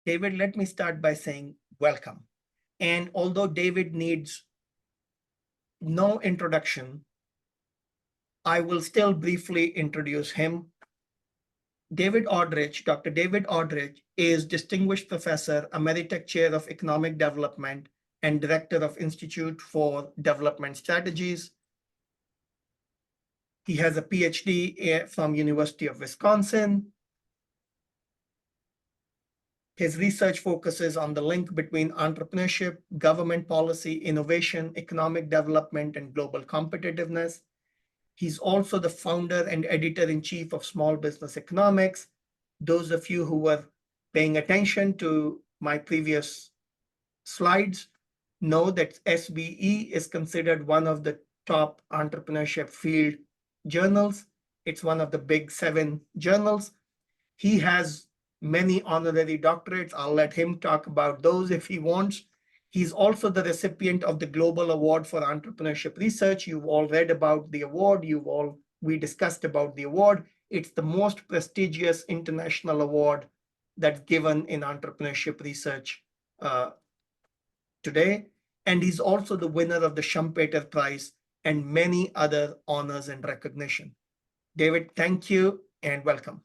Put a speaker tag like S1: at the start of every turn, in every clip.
S1: David, let me start by saying welcome. And although David needs no introduction, I will still briefly introduce him. David Audretsch, Dr. David Audretsch is Distinguished Professor, Emeritech Chair of Economic Development, and Director of Institute for Development Strategies. He has a PhD from University of Wisconsin. His research focuses on the link between entrepreneurship, government policy, innovation, economic development, and global competitiveness. He's also the founder and editor-in-chief of Small Business Economics. Those of you who were paying attention to my previous slides know that SBE is considered one of the top entrepreneurship field journals. It's one of the big 7 journals. He has many honorary doctorates. I'll let him talk about those if he wants. He's also the recipient of the Global Award for Entrepreneurship Research. You've all read about the award. We discussed about the award. It's the most prestigious international award that's given in entrepreneurship research today. And he's also the winner of the Schumpeter Prize and many other honors and recognition. David, thank you and welcome.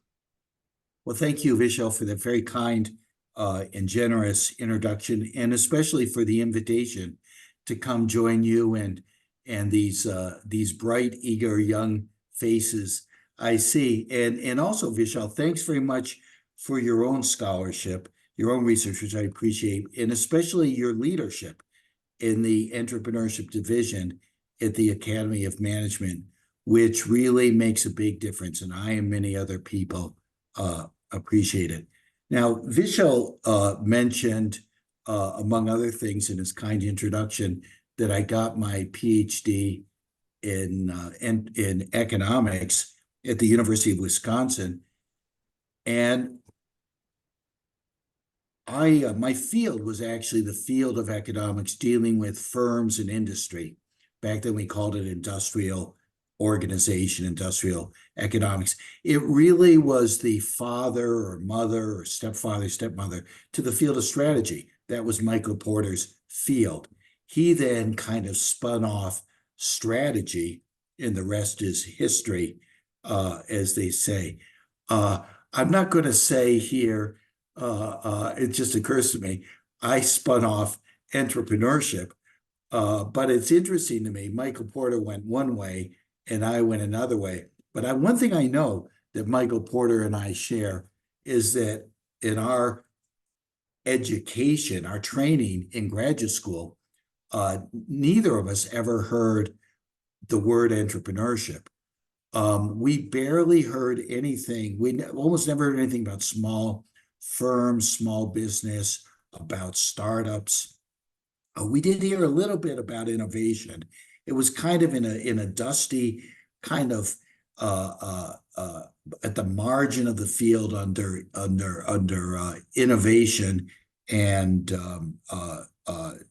S2: Well, thank you, Vishal, for that very kind and generous introduction, and especially for the invitation to come join you and these bright, eager young faces I see. And also, Vishal, thanks very much for your own scholarship, your own research, which I appreciate, and especially your leadership in the entrepreneurship division at the Academy of Management, which really makes a big difference. And I and many other people appreciate it. Now, Vishal mentioned, among other things in his kind introduction, that I got my PhD in economics at the University of Wisconsin. And my field was actually the field of economics dealing with firms and industry. Back then we called it industrial organization, industrial economics. It really was the father or mother or stepfather, stepmother to the field of strategy. That was Michael Porter's field. He then kind of spun off strategy, and the rest is history, as they say. I'm not going to say here, it just occurs to me, I spun off entrepreneurship, but it's interesting to me. Michael Porter went one way, and I went another way. But one thing I know that Michael Porter and I share is that in our education, our training in graduate school, neither of us ever heard the word entrepreneurship. We barely heard anything. We almost never heard anything about small firms, small business, about startups. We did hear a little bit about innovation. It was kind of in a dusty kind of at the margin of the field under innovation, and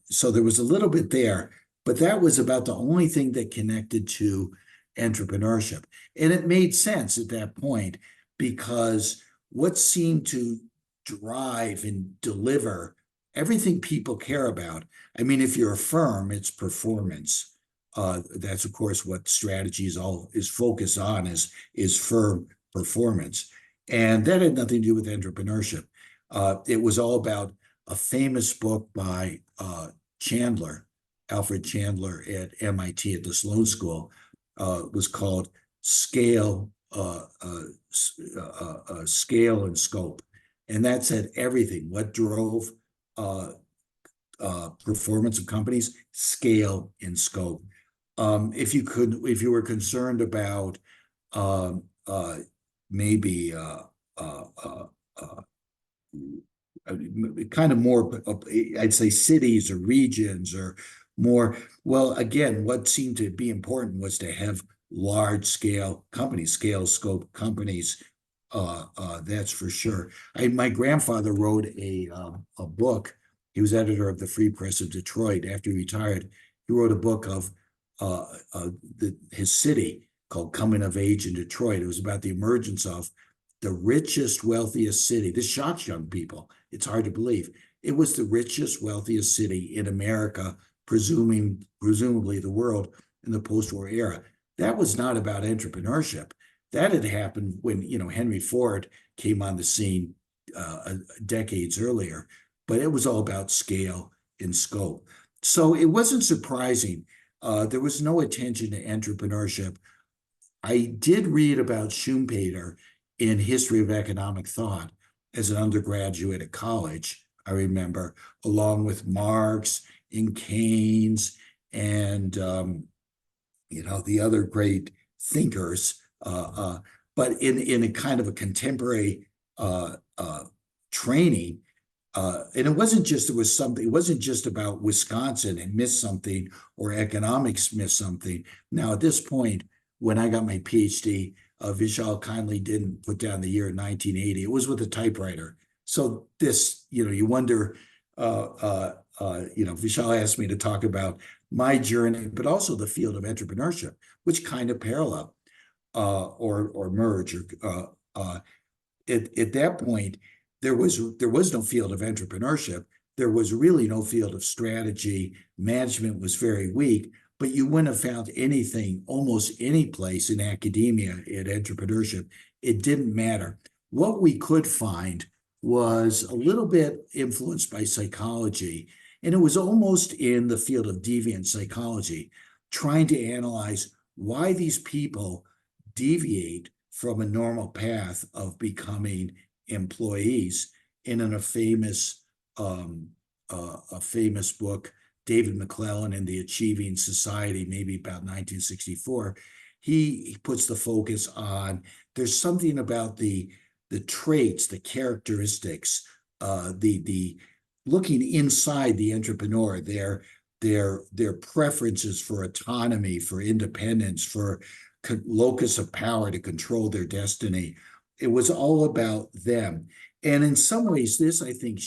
S2: so there was a little bit there, but that was about the only thing that connected to entrepreneurship. And it made sense at that point, because what seemed to drive and deliver everything people care about, I mean, if you're a firm, it's performance. That's of course what strategy is focused on, is firm performance, and that had nothing to do with entrepreneurship. It was all about a famous book by Alfred Chandler at MIT at the Sloan School. Was called Scale and Scope, and that said everything. What drove performance of companies? Scale and scope. If you were concerned about maybe kind of more, I'd say cities or regions or more, well, again, what seemed to be important was to have large scale companies, scale scope companies. That's for sure. My grandfather wrote a book. He was editor of the Free Press of Detroit. After he retired, he wrote a book of his city called Coming of Age in Detroit. It was about the emergence of the richest, wealthiest city. This shocks young people. It's hard to believe. It was the richest, wealthiest city in America, presumably the world in the post-war era. That was not about entrepreneurship. That had happened when, Henry Ford came on the scene decades earlier, but it was all about scale and scope. So it wasn't surprising. There was no attention to entrepreneurship. I did read about Schumpeter in History of Economic Thought as an undergraduate at college, I remember, along with Marx and Keynes and, the other great thinkers, but in a kind of a contemporary training. And it wasn't just about Wisconsin and missed something or economics missed something. Now, at this point, when I got my PhD, Vishal kindly didn't put down the year 1980. It was with a typewriter. So this, you wonder, Vishal asked me to talk about my journey, but also the field of entrepreneurship, which kind of parallel or merge. At that point, there was no field of entrepreneurship. There was really no field of strategy. Management was very weak, but you wouldn't have found anything, almost any place in academia at entrepreneurship. It didn't matter. What we could find was a little bit influenced by psychology, and it was almost in the field of deviant psychology, trying to analyze why these people deviate from a normal path of becoming employees. And in a famous book, David McClellan and the Achieving Society, maybe about 1964, he puts the focus on there's something about the traits, the characteristics, the looking inside the entrepreneur, their preferences for autonomy, for independence, for locus of power to control their destiny. It was all about them. And in some ways, this, I think,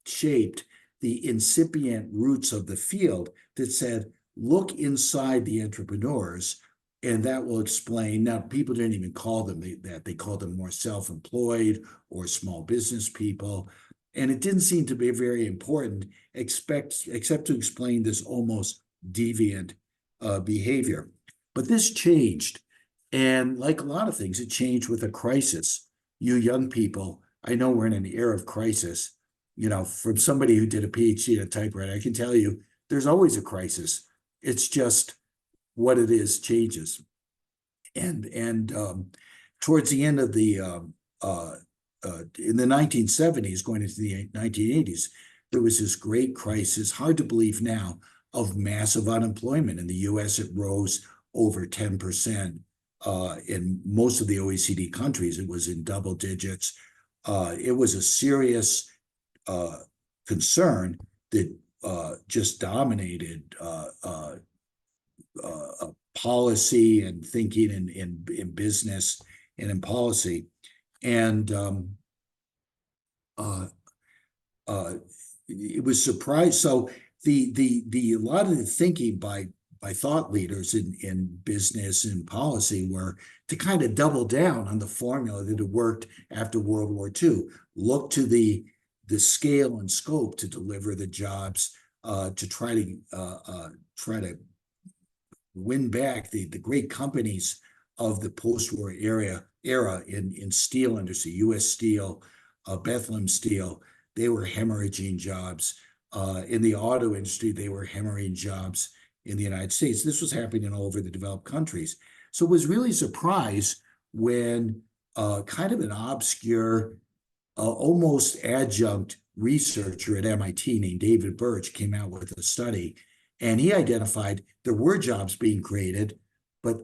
S2: shaped the incipient roots of the field that said, look inside the entrepreneurs, and that will explain. Now, people didn't even call them that. They called them more self-employed or small business people. And it didn't seem to be very important, except to explain this almost deviant behavior. But this changed. And like a lot of things, it changed with a crisis. You young people, I know we're in an era of crisis. From somebody who did a PhD in a typewriter, I can tell you there's always a crisis. It's just what it is changes. And towards the end of the in the 1970s, going into the 1980s, there was this great crisis, hard to believe now, of massive unemployment. In the US, it rose over 10%. In most of the OECD countries, it was in double digits. It was a serious concern that just dominated policy and thinking in business and in policy. And it was surprised. So a lot of the thinking by thought leaders in business and policy were to kind of double down on the formula that had worked after World War II. Look to the scale and scope to deliver the jobs, to try to win back the great companies of the post-war era in steel industry, U.S. Steel, Bethlehem Steel. They were hemorrhaging jobs. In the auto industry, they were hemorrhaging jobs in the United States. This was happening all over the developed countries. So it was really surprised when kind of an obscure, almost adjunct researcher at MIT named David Birch came out with a study, and he identified there were jobs being created, but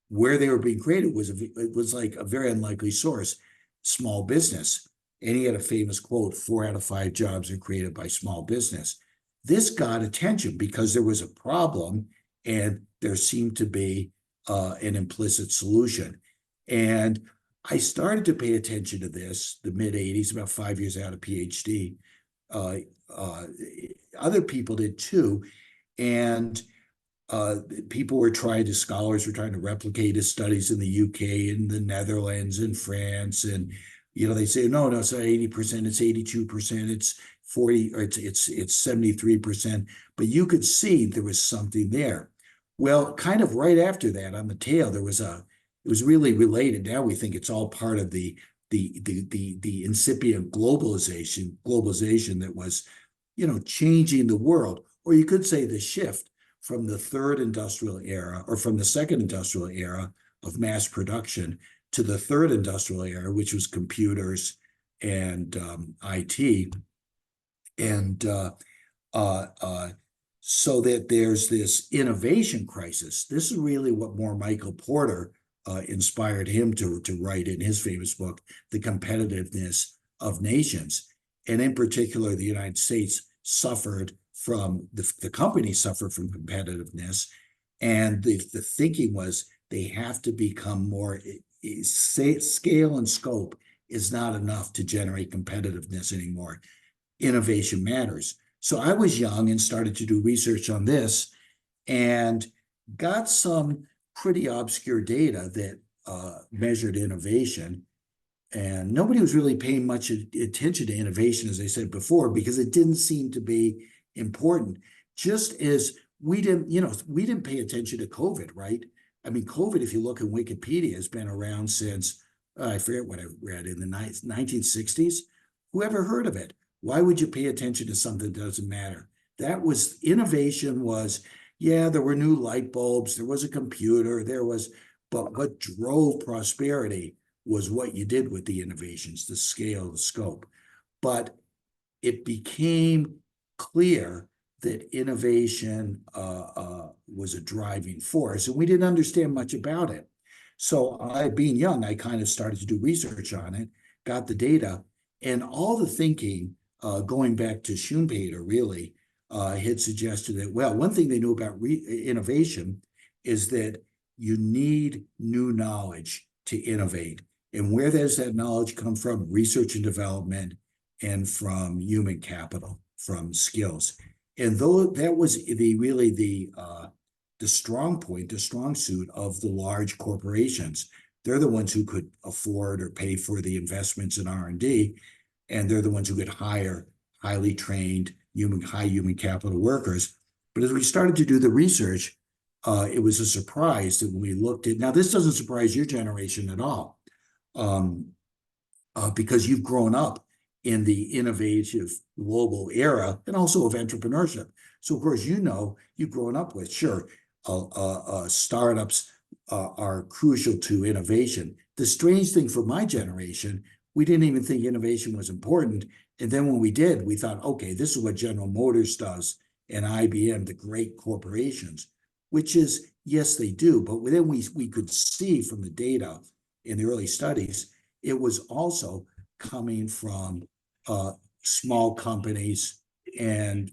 S2: where they were being created was like a very unlikely source, small business. And he had a famous quote, 4 out of 5 jobs are created by small business. This got attention because there was a problem and there seemed to be an implicit solution. And I started to pay attention to this, the mid-'80s, about 5 years out of PhD. Other people did too. And scholars were trying to replicate his studies in the UK and the Netherlands and France and They say, no, it's not 80%, it's 82%, it's 40, or it's 73%. But you could see there was something there. Well, kind of right after that, on the tail, it was really related. Now we think it's all part of the incipient globalization that was, changing the world. Or you could say the shift from the third industrial era, or from the second industrial era of mass production, to the third industrial era, which was computers and IT. And so that there's this innovation crisis. This is really what Michael Porter inspired him to write in his famous book, The Competitiveness of Nations. And in particular, the United States suffered from, the companies suffered from competitiveness. And the thinking was they have to become more, scale and scope is not enough to generate competitiveness anymore. Innovation matters. So I was young and started to do research on this and got some pretty obscure data that measured innovation. And nobody was really paying much attention to innovation, as I said before, because it didn't seem to be important. Just as we didn't pay attention to COVID, right? I mean, COVID, if you look in Wikipedia, has been around since, I forget what I read, in the 1960s. Who ever heard of it? Why would you pay attention to something that doesn't matter? That was, innovation was, yeah, there were new light bulbs, there was a computer, but what drove prosperity was what you did with the innovations, the scale, the scope. But it became clear that innovation was a driving force, and we didn't understand much about it. So being young, I kind of started to do research on it, got the data, and all the thinking, going back to Schumpeter, really, had suggested that, well, one thing they knew about innovation is that you need new knowledge to innovate. And where does that knowledge come from? Research and development, and from human capital, from skills. And though that was the strong point, the strong suit of the large corporations, they're the ones who could afford or pay for the investments in R&D, and they're the ones who could hire highly trained high human capital workers. But as we started to do the research, it was a surprise that when we looked at, now this doesn't surprise your generation at all, because you've grown up in the innovative global era and also of entrepreneurship. So of course, you've grown up with, sure, startups are crucial to innovation. The strange thing for my generation, we didn't even think innovation was important. And then when we did, we thought, okay, this is what General Motors does and IBM, the great corporations, which is, yes, they do. But then we could see from the data in the early studies, it was also coming from small companies and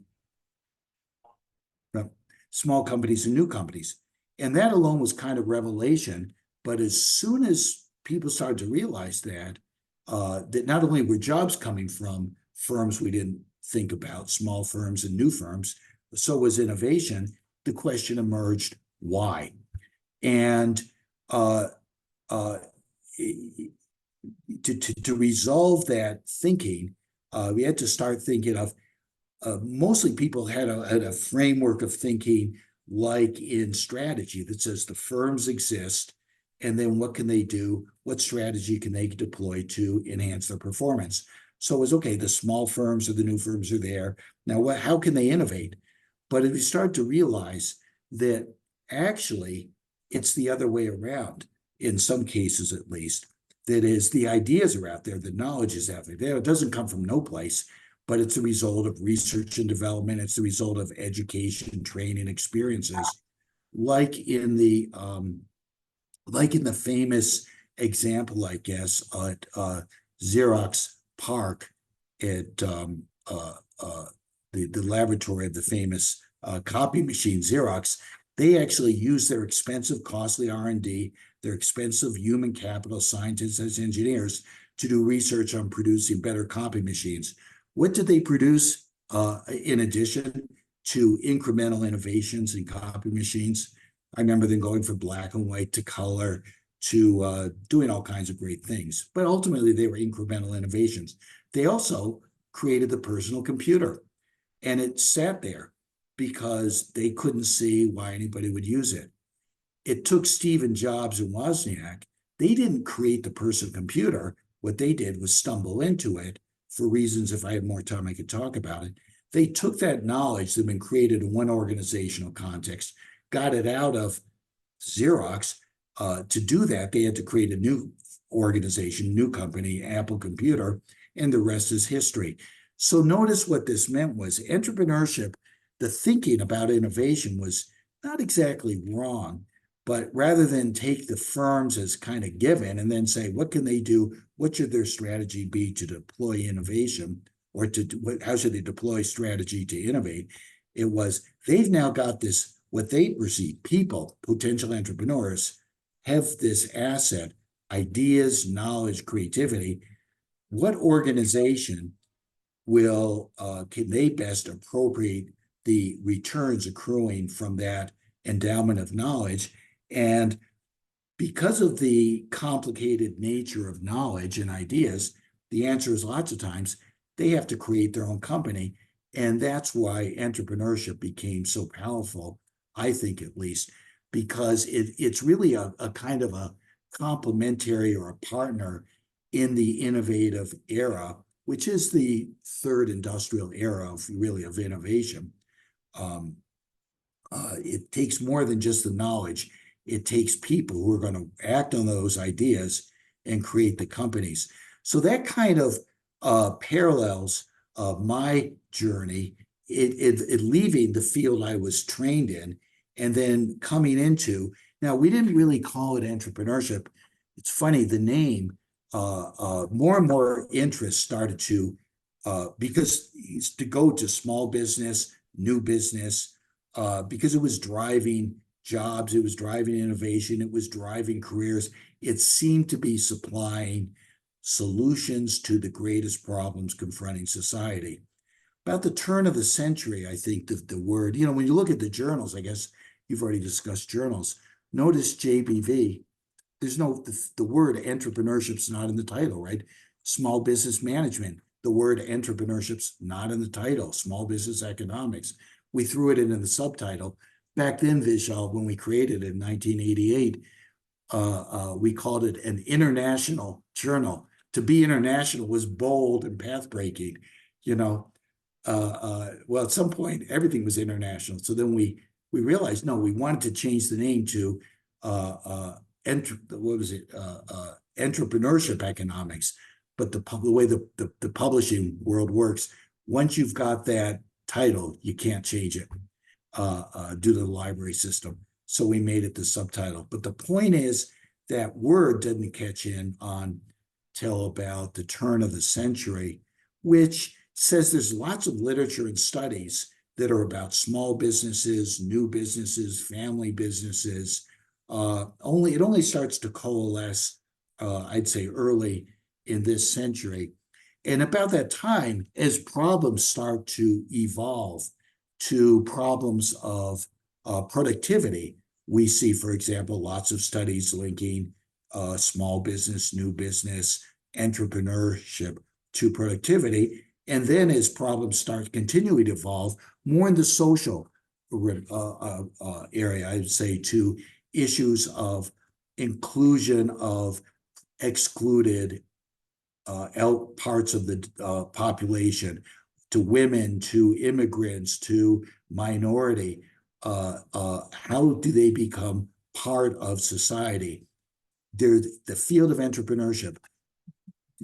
S2: new companies. And that alone was kind of revelation. But as soon as people started to realize that not only were jobs coming from firms we didn't think about, small firms and new firms, so was innovation, the question emerged, why? And to resolve that thinking, we had to start thinking of, mostly people had a framework of thinking like in strategy that says the firms exist, and then what can they do? What strategy can they deploy to enhance their performance? So it was, okay, the small firms or the new firms are there. Now, how can they innovate? But if you start to realize that actually it's the other way around, in some cases at least, that is, the ideas are out there, the knowledge is out there. It doesn't come from no place, but it's a result of research and development. It's the result of education, training, experiences, like in the famous example, I guess, at Xerox PARC at the laboratory of the famous copy machine Xerox. They actually use their expensive, costly R&D, their expensive human capital, scientists as engineers, to do research on producing better copy machines. What did they produce in addition to incremental innovations in copy machines? I remember them going from black and white to color to doing all kinds of great things. But ultimately, they were incremental innovations. They also created the personal computer, and it sat there because they couldn't see why anybody would use it. It took Stephen Jobs and Wozniak. They didn't create the personal computer. What they did was stumble into it for reasons, if I had more time, I could talk about it. They took that knowledge that had been created in one organizational context, got it out of Xerox. To do that, they had to create a new organization, new company, Apple Computer, and the rest is history. So notice what this meant was entrepreneurship, the thinking about innovation was not exactly wrong, but rather than take the firms as kind of given and then say, what can they do? What should their strategy be to deploy innovation, or how should they deploy strategy to innovate? It was, they've now got this, what they perceive, people, potential entrepreneurs, have this asset, ideas, knowledge, creativity. What organization can they best appropriate the returns accruing from that endowment of knowledge? And because of the complicated nature of knowledge and ideas, the answer is lots of times they have to create their own company. And that's why entrepreneurship became so powerful, I think, at least, because it's really a kind of a complementary or a partner in the innovative era, which is the third industrial era of innovation. It takes more than just the knowledge. It takes people who are going to act on those ideas and create the companies. So that kind of parallels my journey, it leaving the field I was trained in and then coming into, now we didn't really call it entrepreneurship. It's funny, the name, more and more interest started to, because it's to go to small business, new business, because it was driving jobs, it was driving innovation, it was driving careers. It seemed to be supplying solutions to the greatest problems confronting society. About the turn of the century, I think the word, when you look at the journals, I guess you've already discussed journals, notice JBV, there's the word entrepreneurship's not in the title, right? Small business management, the word entrepreneurship's not in the title. Small business economics, we threw it in the subtitle. Back then, Vishal, when we created it in 1988, we called it an international journal. To be international was bold and path-breaking, Well, at some point, everything was international. So then we realized, no, we wanted to change the name to entrepreneurship economics. But the way the publishing world works, once you've got that title, you can't change it due to the library system. So we made it the subtitle. But the point is that word didn't catch in till about the turn of the century, which says there's lots of literature and studies that are about small businesses, new businesses, family businesses. It only starts to coalesce, I'd say, early in this century. And about that time, as problems start to evolve to problems of productivity, we see, for example, lots of studies linking small business, new business, entrepreneurship to productivity. And then as problems start continuing to evolve, more in the social area, I would say, to issues of inclusion of excluded parts of the population, to women, to immigrants, to minority. How do they become part of society? The field of entrepreneurship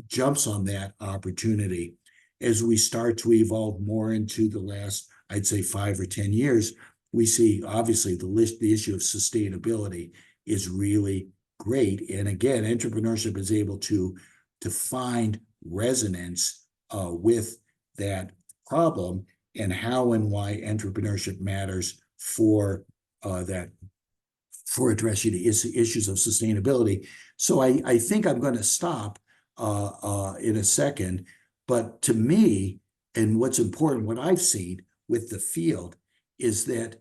S2: jumps on that opportunity. As we start to evolve more into the last, I'd say, 5 or 10 years, we see obviously the issue of sustainability is really great. And again, entrepreneurship is able to find resonance with that problem and how and why entrepreneurship matters for addressing the issues of sustainability. So I think I'm going to stop in a second. But to me, and what's important, what I've seen with the field is that,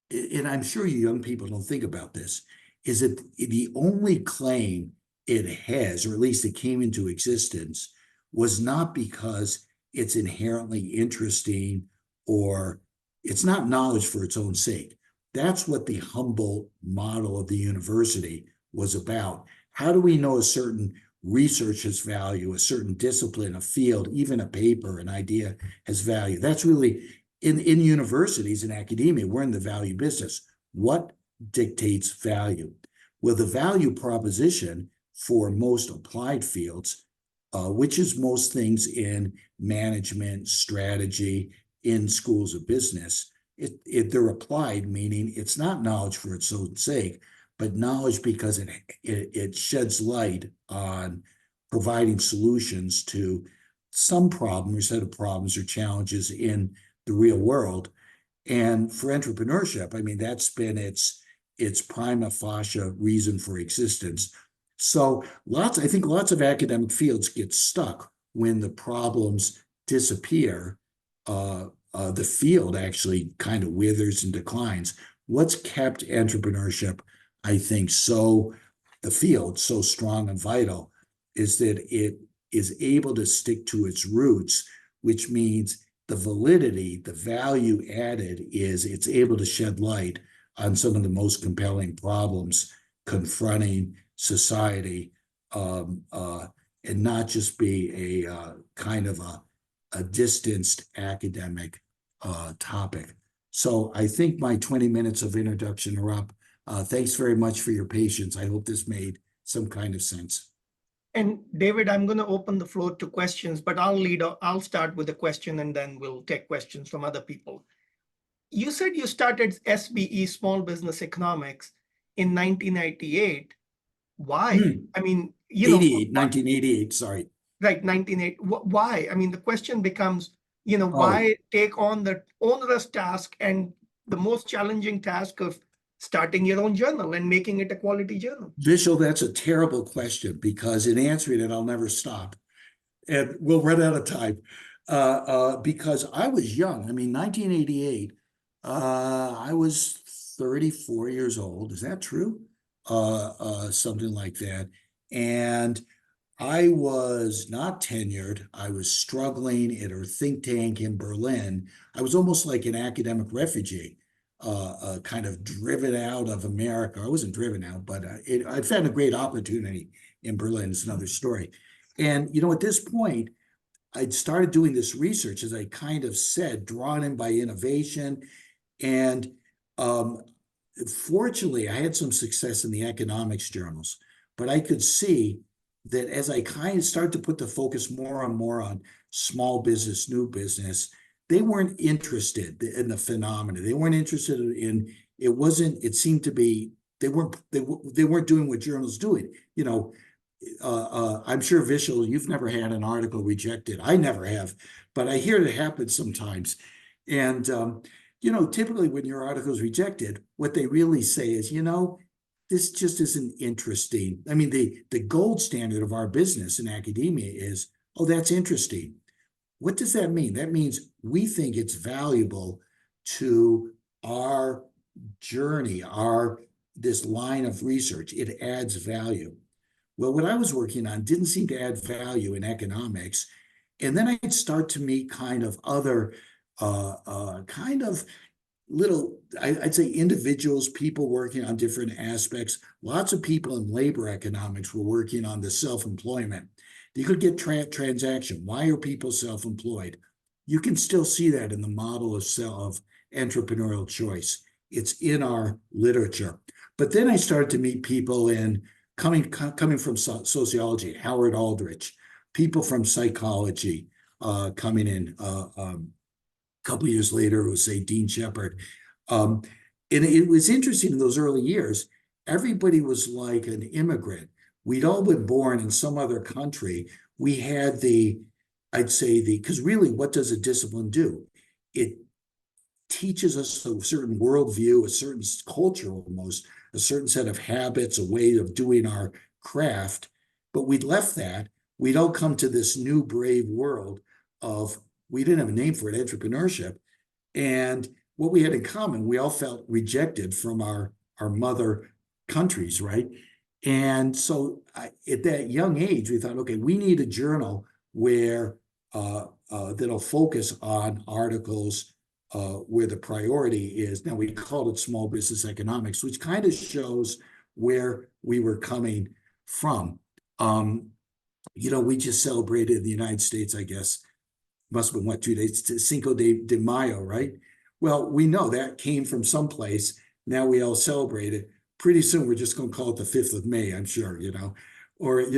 S2: and I'm sure you young people don't think about this, is that the only claim it has, or at least it came into existence, was not because it's inherently interesting or it's not knowledge for its own sake. That's what the Humboldt model of the university was about. How do we know a certain research has value, a certain discipline, a field, even a paper, an idea has value? That's really, in universities and academia, we're in the value business. What dictates value? Well, the value proposition for most applied fields, which is most things in management, strategy, in schools of business, they're applied, meaning it's not knowledge for its own sake, but knowledge because it sheds light on providing solutions to some problem or set of problems or challenges in the real world. And for entrepreneurship, I mean, that's been its prima facie reason for existence. So I think lots of academic fields get stuck when the problems disappear. The field actually kind of withers and declines. What's kept entrepreneurship, I think, the field so strong and vital is that it is able to stick to its roots, which means the validity, the value added is it's able to shed light on some of the most compelling problems confronting society, and not just be a kind of a distanced academic topic. So I think my 20 minutes of introduction are up. Thanks very much for your patience. I hope this made some kind of sense.
S1: And David, I'm going to open the floor to questions, but I'll start with a question and then we'll take questions from other people. You said you started SBE, Small Business Economics, in 1998. Why? I mean,
S2: 1988, sorry.
S1: Right, 1980. Why? I mean, the question becomes, why take on the onerous task and the most challenging task of starting your own journal and making it a quality journal?
S2: Vishal, that's a terrible question because in answering it, I'll never stop. And we'll run out of time. Because I was young. I mean, 1988, I was 34 years old. Is that true? Something like that. And I was not tenured. I was struggling at a think tank in Berlin. I was almost like an academic refugee, kind of driven out of America. I wasn't driven out, but I found a great opportunity in Berlin. It's another story. And, at this point, I'd started doing this research, as I kind of said, drawn in by innovation. And fortunately, I had some success in the economics journals, but I could see that as I kind of started to put the focus more and more on small business, new business, they weren't interested in the phenomena. They weren't interested in it. It seemed to be they weren't doing what journals doing. I'm sure, Vishal, you've never had an article rejected. I never have, but I hear it happen sometimes. And typically when your article is rejected, what they really say is, this just isn't interesting. I mean, the gold standard of our business in academia is, oh, that's interesting. What does that mean? That means we think it's valuable to our journey, this line of research. It adds value. Well, what I was working on didn't seem to add value in economics. And then I'd start to meet kind of other I'd say individuals, people working on different aspects. Lots of people in labor economics were working on the self-employment. You could get transaction. Why are people self-employed? You can still see that in the model of entrepreneurial choice. It's in our literature. But then I started to meet people coming from sociology, Howard Audretsch, people from psychology coming in. A couple of years later, it was, say, Dean Shepard. And it was interesting in those early years, everybody was like an immigrant. We'd all been born in some other country. We had because really, what does a discipline do? It teaches us a certain worldview, a certain culture almost, a certain set of habits, a way of doing our craft. But we'd left that. We'd all come to this new brave world we didn't have a name for it, entrepreneurship. And what we had in common, we all felt rejected from our mother countries, right? And so at that young age, we thought, okay, we need a journal where that'll focus on articles where the priority is. Now, we called it small business economics, which kind of shows where we were coming from. We just celebrated in the United States, I guess, must have been what, 2 days, Cinco de Mayo, right? Well, we know that came from someplace. Now we all celebrate it. Pretty soon we're just going to call it the 5th of May, I'm sure, or, it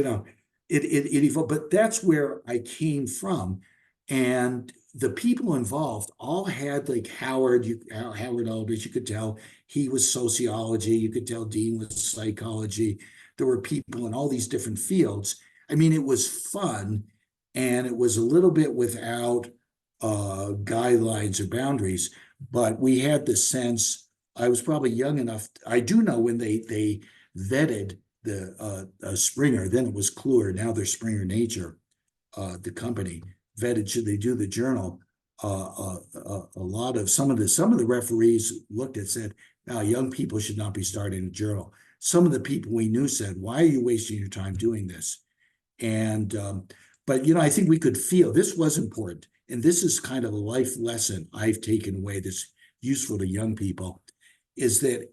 S2: evolved. But that's where I came from. And the people involved all had, like Howard Aldrich, you could tell he was sociology. You could tell Dean was psychology. There were people in all these different fields. I mean, it was fun, and it was a little bit without guidelines or boundaries, but we had the sense. I was probably young enough. I do know when they vetted the Springer, then it was Kluwer, now they're Springer Nature, the company vetted, should they do the journal. A lot of some of the referees looked at, said, now young people should not be starting a journal. Some of the people we knew said, why are you wasting your time doing this? And but I think we could feel this was important, and this is kind of a life lesson I've taken away that's useful to young people, is that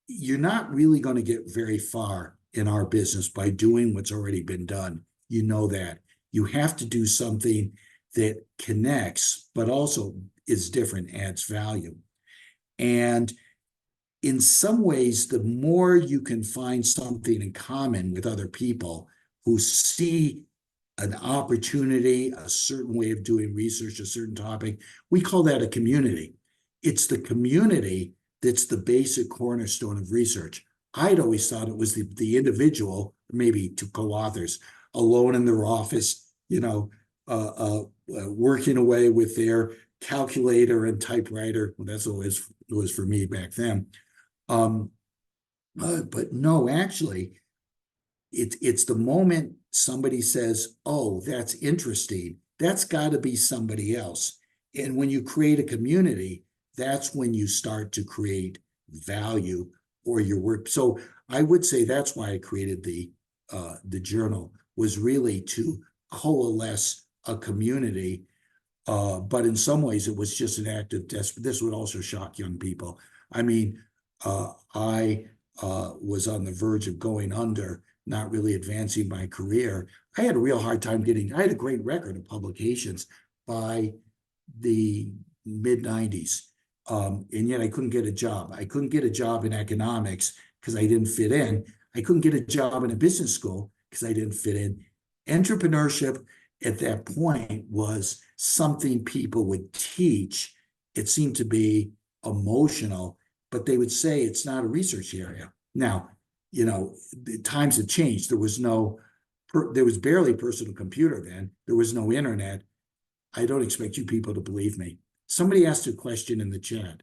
S2: you're not really going to get very far in our business by doing what's already been done. You know that. You have to do something that connects, but also is different, adds value. And in some ways, the more you can find something in common with other people who see an opportunity, a certain way of doing research, a certain topic, we call that a community. It's the community that's the basic cornerstone of research. I'd always thought it was the individual, maybe two co-authors, alone in their office, working away with their calculator and typewriter. Well, that's what it was for me back then. But no, actually, it's the moment somebody says, oh, that's interesting, that's got to be somebody else. And when you create a community, that's when you start to create value or your work. So I would say that's why I created the journal, was really to coalesce a community. But in some ways, it was just an act of desperate. This would also shock young people. I mean, I was on the verge of going under, not really advancing my career. I had a real hard time I had a great record of publications by the mid-90s. And yet I couldn't get a job. I couldn't get a job in economics because I didn't fit in. I couldn't get a job in a business school because I didn't fit in. Entrepreneurship at that point was something people would teach. It seemed to be emotional, but they would say it's not a research area. Now, the times have changed. There was barely personal computer then. There was no internet. I don't expect you people to believe me. Somebody asked a question in the chat,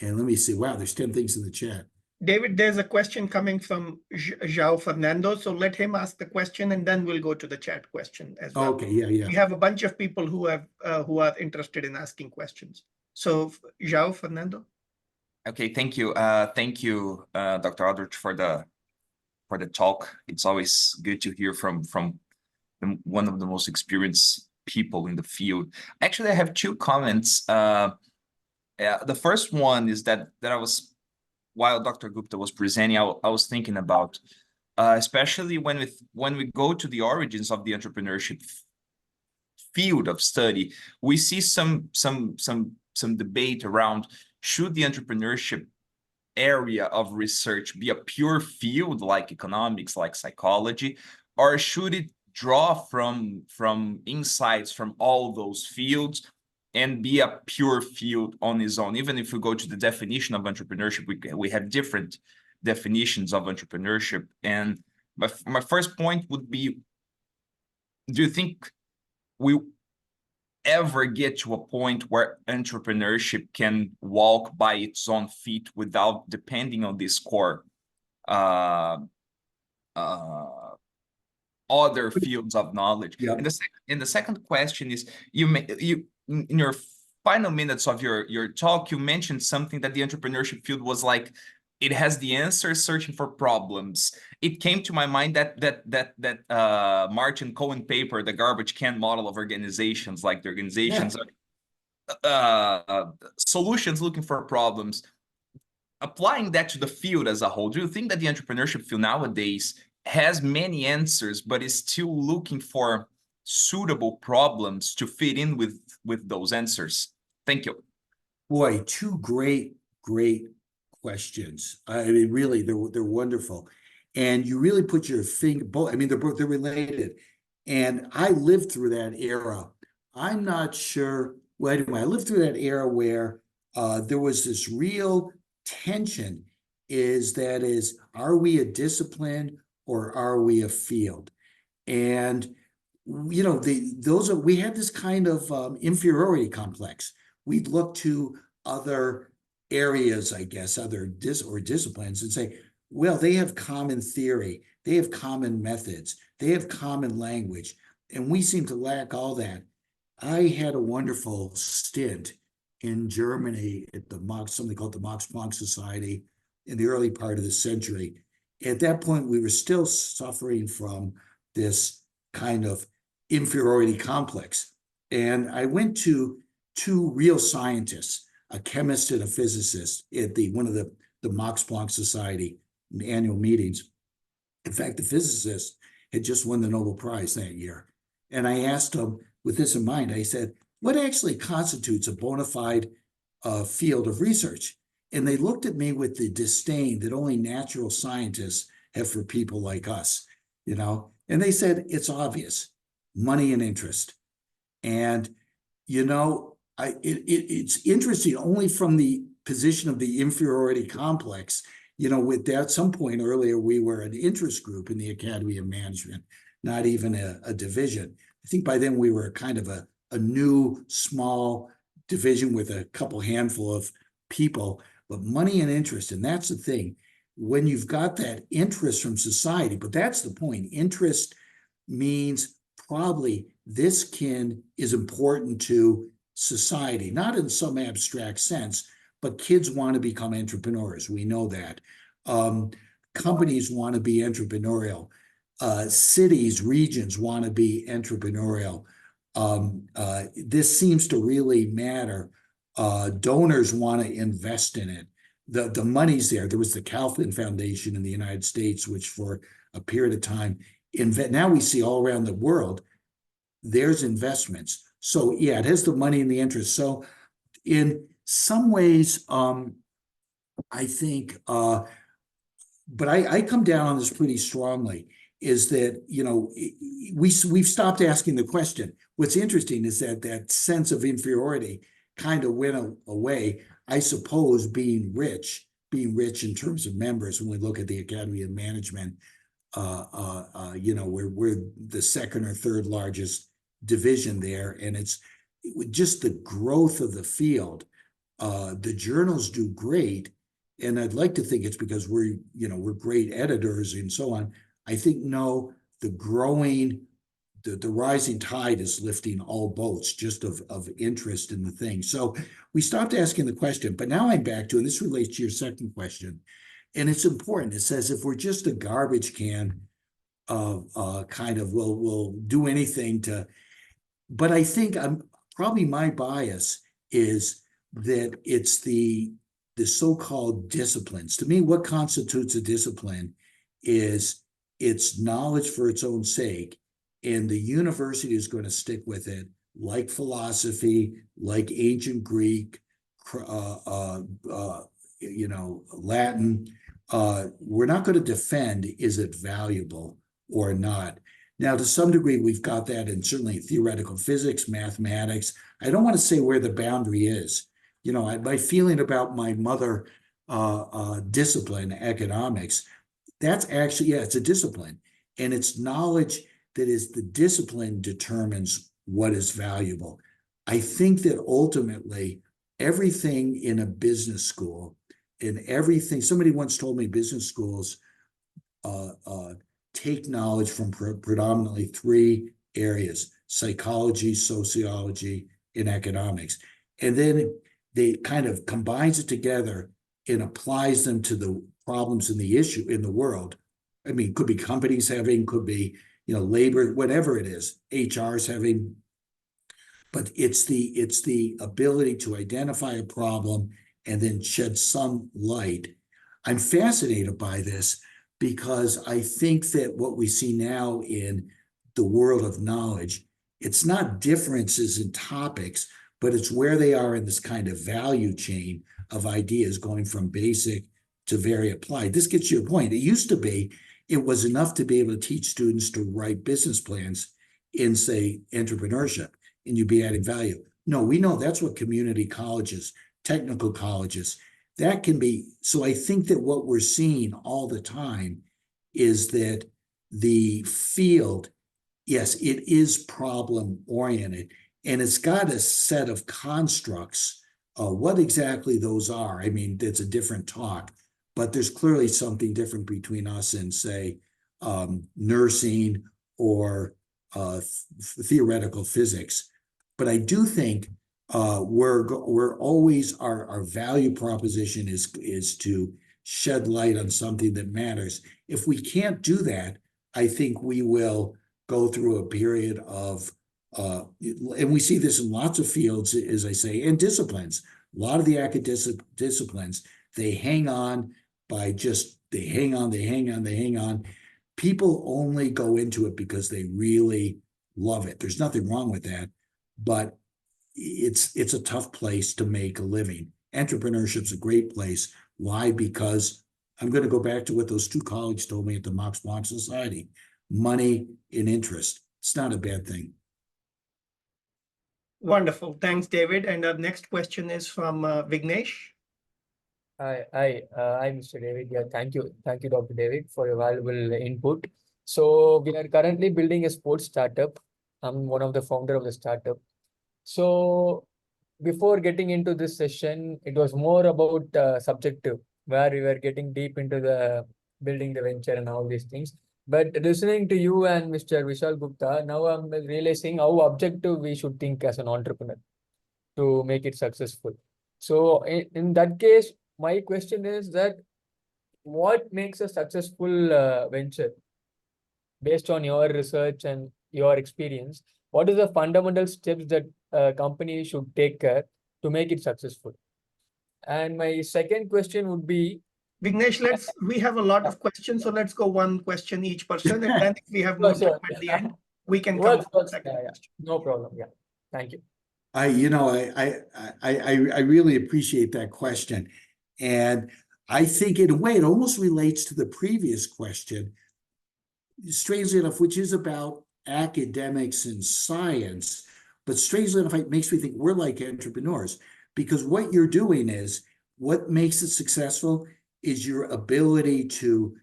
S2: and let me see. Wow, there's 10 things in the chat.
S1: David, there's a question coming from João Fernando, so let him ask the question, and then we'll go to the chat question as well.
S2: Okay, yeah.
S1: We have a bunch of people who are interested in asking questions. So, João Fernando.
S3: Okay, thank you. Thank you, Dr. Audretsch, for the talk. It's always good to hear from one of the most experienced people in the field. Actually, I have two comments. The first one is that I was, while Dr. Gupta was presenting, I was thinking about, especially when we go to the origins of the entrepreneurship field of study, we see some debate around, should the entrepreneurship area of research be a pure field like economics, like psychology, or should it draw from insights from all those fields and be a pure field on its own? Even if we go to the definition of entrepreneurship, we have different definitions of entrepreneurship. And my first point would be, do you think we ever get to a point where entrepreneurship can walk by its own feet without depending on these core other fields of knowledge?
S2: Yeah.
S3: And the second question is, you in your final minutes of your talk, you mentioned something that the entrepreneurship field was like it has the answers searching for problems. It came to my mind that Martin Cohen paper, the garbage can model of organizations, like the organizations are solutions looking for problems. Applying that to the field as a whole, do you think that the entrepreneurship field nowadays has many answers, but is still looking for suitable problems to fit in with those answers? Thank you.
S2: Boy, two great questions. I mean, really, they're wonderful, and you really put your finger. Both, I mean, they're related, and I lived through that era. I'm not sure. Well, anyway, I lived through that era where there was this real tension. Are we a discipline or are we a field? And you know, we had this kind of inferiority complex. We'd look to other areas, I guess, other disciplines, and say, well, they have common theory, they have common methods, they have common language, and we seem to lack all that. I had a wonderful stint in Germany at something called the Max Planck Society in the early part of the century. At that point, we were still suffering from this kind of inferiority complex. And I went to two real scientists, a chemist and a physicist, at one of the Max Planck Society annual meetings. In fact, the physicist had just won the Nobel Prize that year. And I asked him, with this in mind, I said, what actually constitutes a bona fide field of research? And they looked at me with the disdain that only natural scientists have for people like us, you know? And they said, it's obvious, money and interest. And, you know, it's interesting only from the position of the inferiority complex. You know, at some point earlier, we were an interest group in the Academy of Management, not even a division. I think by then we were kind of a new small division with a couple handful of people, but money and interest. And that's the thing, when you've got that interest from society, but that's the point. Interest means probably this is important to society, not in some abstract sense, but kids want to become entrepreneurs. We know that. Companies want to be entrepreneurial. Cities, regions want to be entrepreneurial. This seems to really matter. Donors want to invest in it. The money's there. There was the Kaufman Foundation in the United States, which for a period of time, now we see all around the world, there's investments. So yeah, it has the money and the interest. So in some ways, I think, but I come down on this pretty strongly, is that, you know, we've stopped asking the question. What's interesting is that sense of inferiority kind of went away. I suppose being rich in terms of members, when we look at the Academy of Management, you know, we're the second or third largest division there, and it's just the growth of the field. The journals do great, and I'd like to think it's because we're great editors and so on. I think no, the rising tide is lifting all boats, just of interest in the thing. So we stopped asking the question, but now I'm back to, and this relates to your second question, and it's important. It says if we're just a garbage can of kind of we'll do anything to, but I think probably my bias is that it's the so-called disciplines. To me, what constitutes a discipline is it's knowledge for its own sake, and the university is going to stick with it, like philosophy, like ancient Greek, Latin. We're not going to defend, is it valuable or not? Now, to some degree, we've got that in certainly theoretical physics, mathematics. I don't want to say where the boundary is. You know, my feeling about my mother discipline, economics, that's actually, yeah, it's a discipline. And it's knowledge that is the discipline determines what is valuable. I think that ultimately everything in a business school, and everything, somebody once told me business schools take knowledge from predominantly three areas: psychology, sociology, and economics. And then they kind of combines it together and applies them to problems in the issue in the world. I mean, could be companies having, could be, labor, whatever it is, HR's having. But it's the ability to identify a problem and then shed some light. I'm fascinated by this because I think that what we see now in the world of knowledge, it's not differences in topics, but it's where they are in this kind of value chain of ideas going from basic to very applied. This gets you a point. It used to be, it was enough to be able to teach students to write business plans in, say, entrepreneurship, and you'd be adding value. No, we know that's what community colleges, technical colleges, that can be. So I think that what we're seeing all the time is that the field, yes, it is problem oriented, and it's got a set of constructs. What exactly those are, I mean, it's a different talk, but there's clearly something different between us and, say, nursing or theoretical physics. But I do think we're always, our value proposition is to shed light on something that matters. If we can't do that, I think we will go through a period of, and we see this in lots of fields, as I say, and disciplines. A lot of the academic disciplines, they hang on by just, they hang on. People only go into it because they really love it. There's nothing wrong with that, but it's a tough place to make a living. Entrepreneurship's a great place. Why? Because I'm going to go back to what those two colleagues told me at the Max Planck Society. Money and interest. It's not a bad thing.
S1: Wonderful. Thanks, David. And our next question is from Vignesh.
S4: Hi, Mr. David. Yeah, thank you, Dr. David, for your valuable input. So we are currently building a sports startup. I'm one of the founder of the startup. So before getting into this session, it was more about subjective, where we were getting deep into the building the venture and all these things. But listening to you and Mr. Vishal Gupta, now I'm realizing how objective we should think as an entrepreneur to make it successful. So in that case, my question is that what makes a successful venture based on your research and your experience? What is the fundamental steps that a company should take care to make it successful? And my second question would be,
S1: Vignesh, we have a lot of questions, so let's go one question each person, and then if we have more time at the end, we can come to the second question.
S4: No problem. Yeah, thank you.
S2: I really appreciate that question, and I think in a way it almost relates to the previous question, strangely enough, which is about academics and science. But strangely enough, it makes me think we're like entrepreneurs, because what you're doing is, what makes it successful is your ability to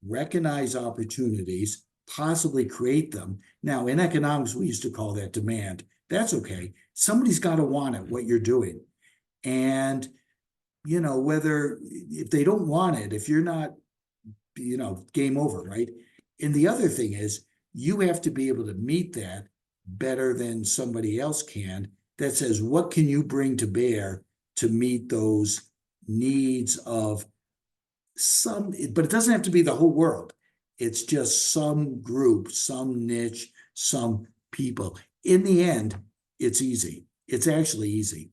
S2: recognize opportunities, possibly create them. Now, in economics, we used to call that demand. That's okay. Somebody's got to want it, what you're doing. And, whether, if they don't want it, if you're not, game over, right? And the other thing is, you have to be able to meet that better than somebody else can. That says, what can you bring to bear to meet those needs of some, but it doesn't have to be the whole world. It's just some group, some niche, some people. In the end, it's easy. It's actually easy.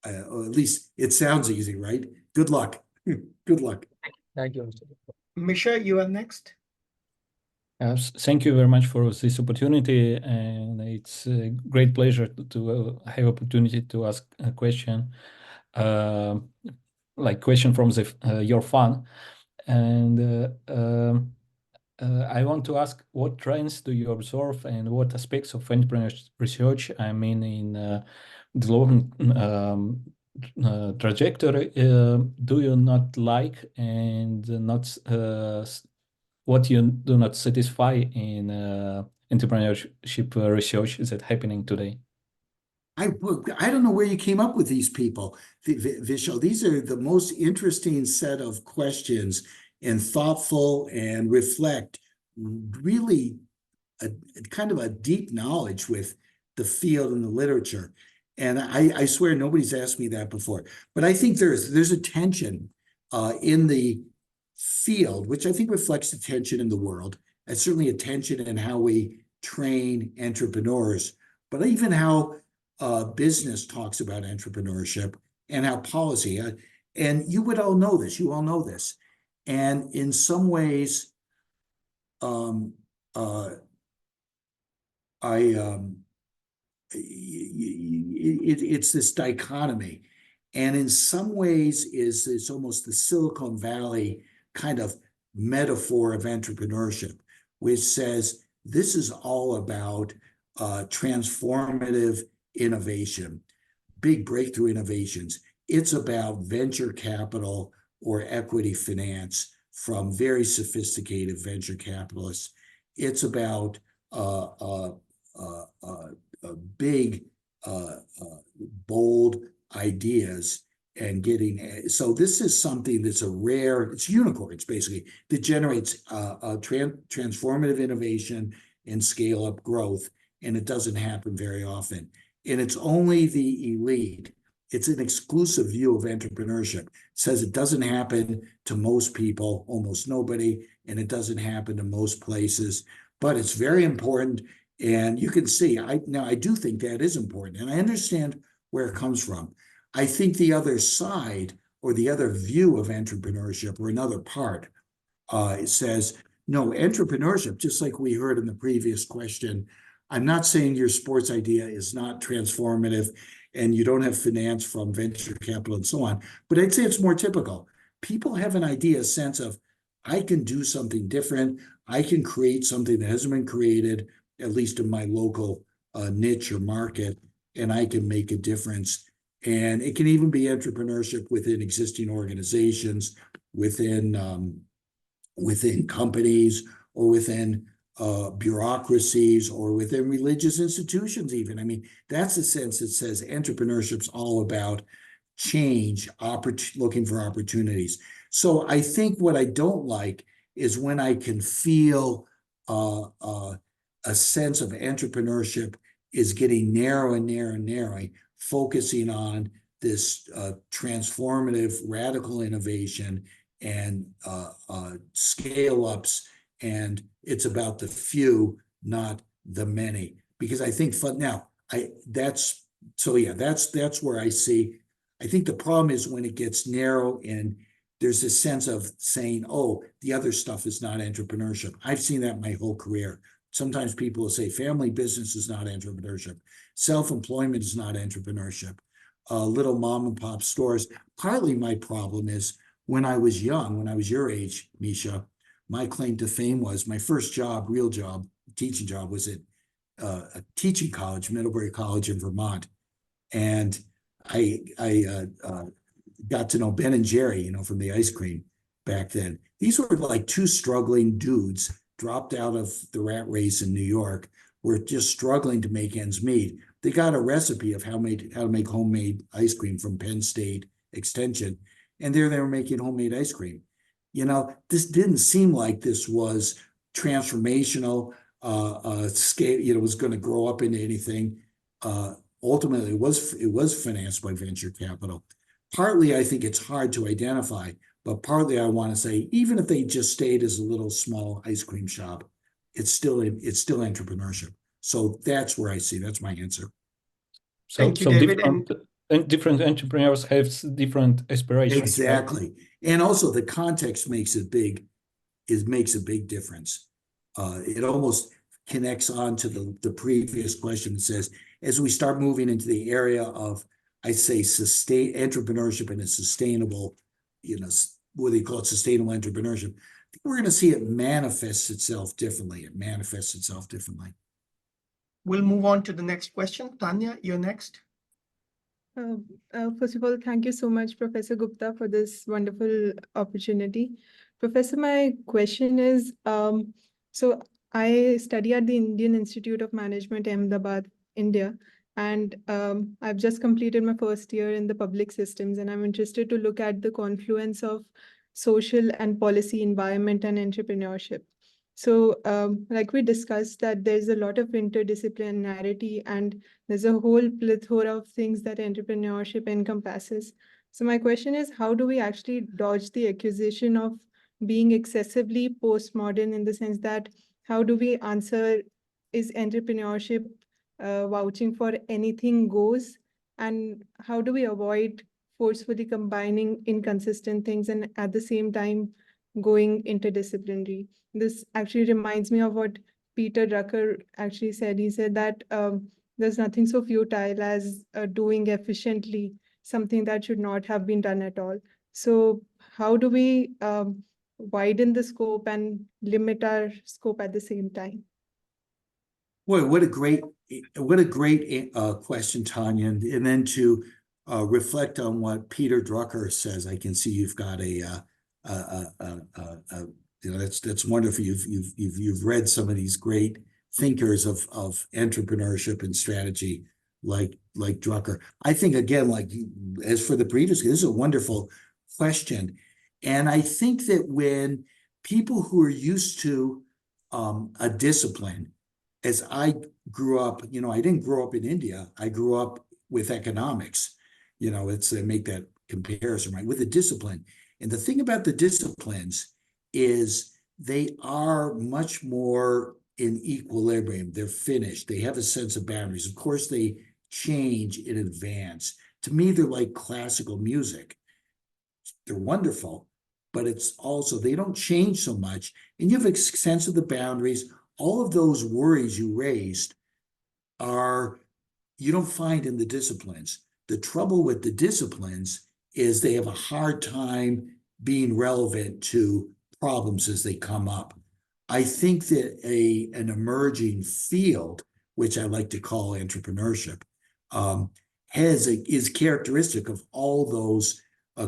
S2: Or at least it sounds easy, right? Good luck. Good luck.
S4: Thank you, Mr.
S1: Misha, you are next.
S5: Thank you very much for this opportunity, and it's a great pleasure to have opportunity to ask a question, question from your fund. And I want to ask, what trends do you observe and what aspects of entrepreneurship research, I mean, in development trajectory, do you not like, and not what you do not satisfy in entrepreneurship research that happening today?
S2: I don't know where you came up with these people, Vishal. These are the most interesting set of questions, and thoughtful, and reflect really a kind of a deep knowledge with the field and the literature. And I swear nobody's asked me that before. But I think there's a tension in the field, which I think reflects the tension in the world, and certainly a tension in how we train entrepreneurs, but even how business talks about entrepreneurship and how policy. And you would all know this. You all know this. And in some ways, it's this dichotomy, and in some ways it's almost the Silicon Valley kind of metaphor of entrepreneurship, which says this is all about transformative innovation, big breakthrough innovations. It's about venture capital or equity finance from very sophisticated venture capitalists. It's about big, bold ideas and getting. So this is something that's it's unicorns basically, that generates transformative innovation and scale up growth. And it doesn't happen very often. And it's only the elite. It's an exclusive view of entrepreneurship. It says it doesn't happen to most people, almost nobody, and it doesn't happen to most places, but it's very important. And you can see, I do think that is important, and I understand where it comes from. I think the other side, or the other view of entrepreneurship, or another part, it says, no, entrepreneurship, just like we heard in the previous question, I'm not saying your sports idea is not transformative and you don't have finance from venture capital and so on, but I'd say it's more typical. People have an idea, a sense of, I can do something different. I can create something that hasn't been created, at least in my local niche or market, and I can make a difference. And it can even be entrepreneurship within existing organizations, within companies, or within bureaucracies, or within religious institutions even. I mean, that's the sense it says entrepreneurship's all about change, looking for opportunities. So I think what I don't like is when I can feel a sense of entrepreneurship is getting narrow and narrow and narrowing, focusing on this transformative, radical innovation and scale ups, and it's about the few, not the many. Because I think that's where I see. I think the problem is when it gets narrow and there's a sense of saying, oh, the other stuff is not entrepreneurship. I've seen that my whole career. Sometimes people will say family business is not entrepreneurship. Self-employment is not entrepreneurship. Little mom and pop stores. Partly my problem is when I was young, when I was your age, Misha, my claim to fame was my first job, real job, teaching job, was at a teaching college, Middlebury College in Vermont. And I got to know Ben and Jerry, from the ice cream back then. These were like two struggling dudes dropped out of the rat race in New York, were just struggling to make ends meet. They got a recipe of how to make homemade ice cream from Penn State Extension, and there they were making homemade ice cream. This didn't seem like this was transformational, scale, was going to grow up into anything. Ultimately, it was financed by venture capital. Partly, I think it's hard to identify, but partly I want to say, even if they just stayed as a little small ice cream shop, it's still entrepreneurship. So that's where I see. That's my answer.
S1: Thank you, David.
S5: Different entrepreneurs have different aspirations.
S2: Exactly, right? And also the context makes a big difference. It almost connects on to the previous question that says, as we start moving into the area of, I say, entrepreneurship and a sustainable, what they call it, sustainable entrepreneurship, I think we're going to see it manifests itself differently.
S1: We'll move on to the next question. Tanya, you're next.
S6: First of all, thank you so much, Professor Gupta, for this wonderful opportunity. Professor, my question is, so I study at the Indian Institute of Management, Ahmedabad, India, and I've just completed my first year in the public systems, and I'm interested to look at the confluence of social and policy, environment, and entrepreneurship. So like we discussed, that there's a lot of interdisciplinarity and there's a whole plethora of things that entrepreneurship encompasses. So my question is, how do we actually dodge the accusation of being excessively postmodern in the sense that how do we answer, is entrepreneurship vouching for anything goes? And how do we avoid forcefully combining inconsistent things and at the same time going interdisciplinary? This actually reminds me of what Peter Drucker actually said. He said that there's nothing so futile as doing efficiently something that should not have been done at all. So how do we widen the scope and limit our scope at the same time?
S2: Boy, what a great question, Tanya. And then to reflect on what Peter Drucker says, I can see you've got that's wonderful. You've read some of these great thinkers of entrepreneurship and strategy, like Drucker. I think again, as for the previous, this is a wonderful question, and I think that when people who are used to a discipline, as I grew up, I didn't grow up in India. I grew up with economics. It's make that comparison, right, with a discipline. And the thing about the disciplines is they are much more in equilibrium. They're finished. They have a sense of boundaries. Of course, they change in advance. To me, they're like classical music. They're wonderful, but it's also, they don't change so much. And you have a sense of the boundaries. All of those worries you raised you don't find in the disciplines. The trouble with the disciplines is they have a hard time being relevant to problems as they come up. I think that an emerging field, which I like to call entrepreneurship, is characteristic of all those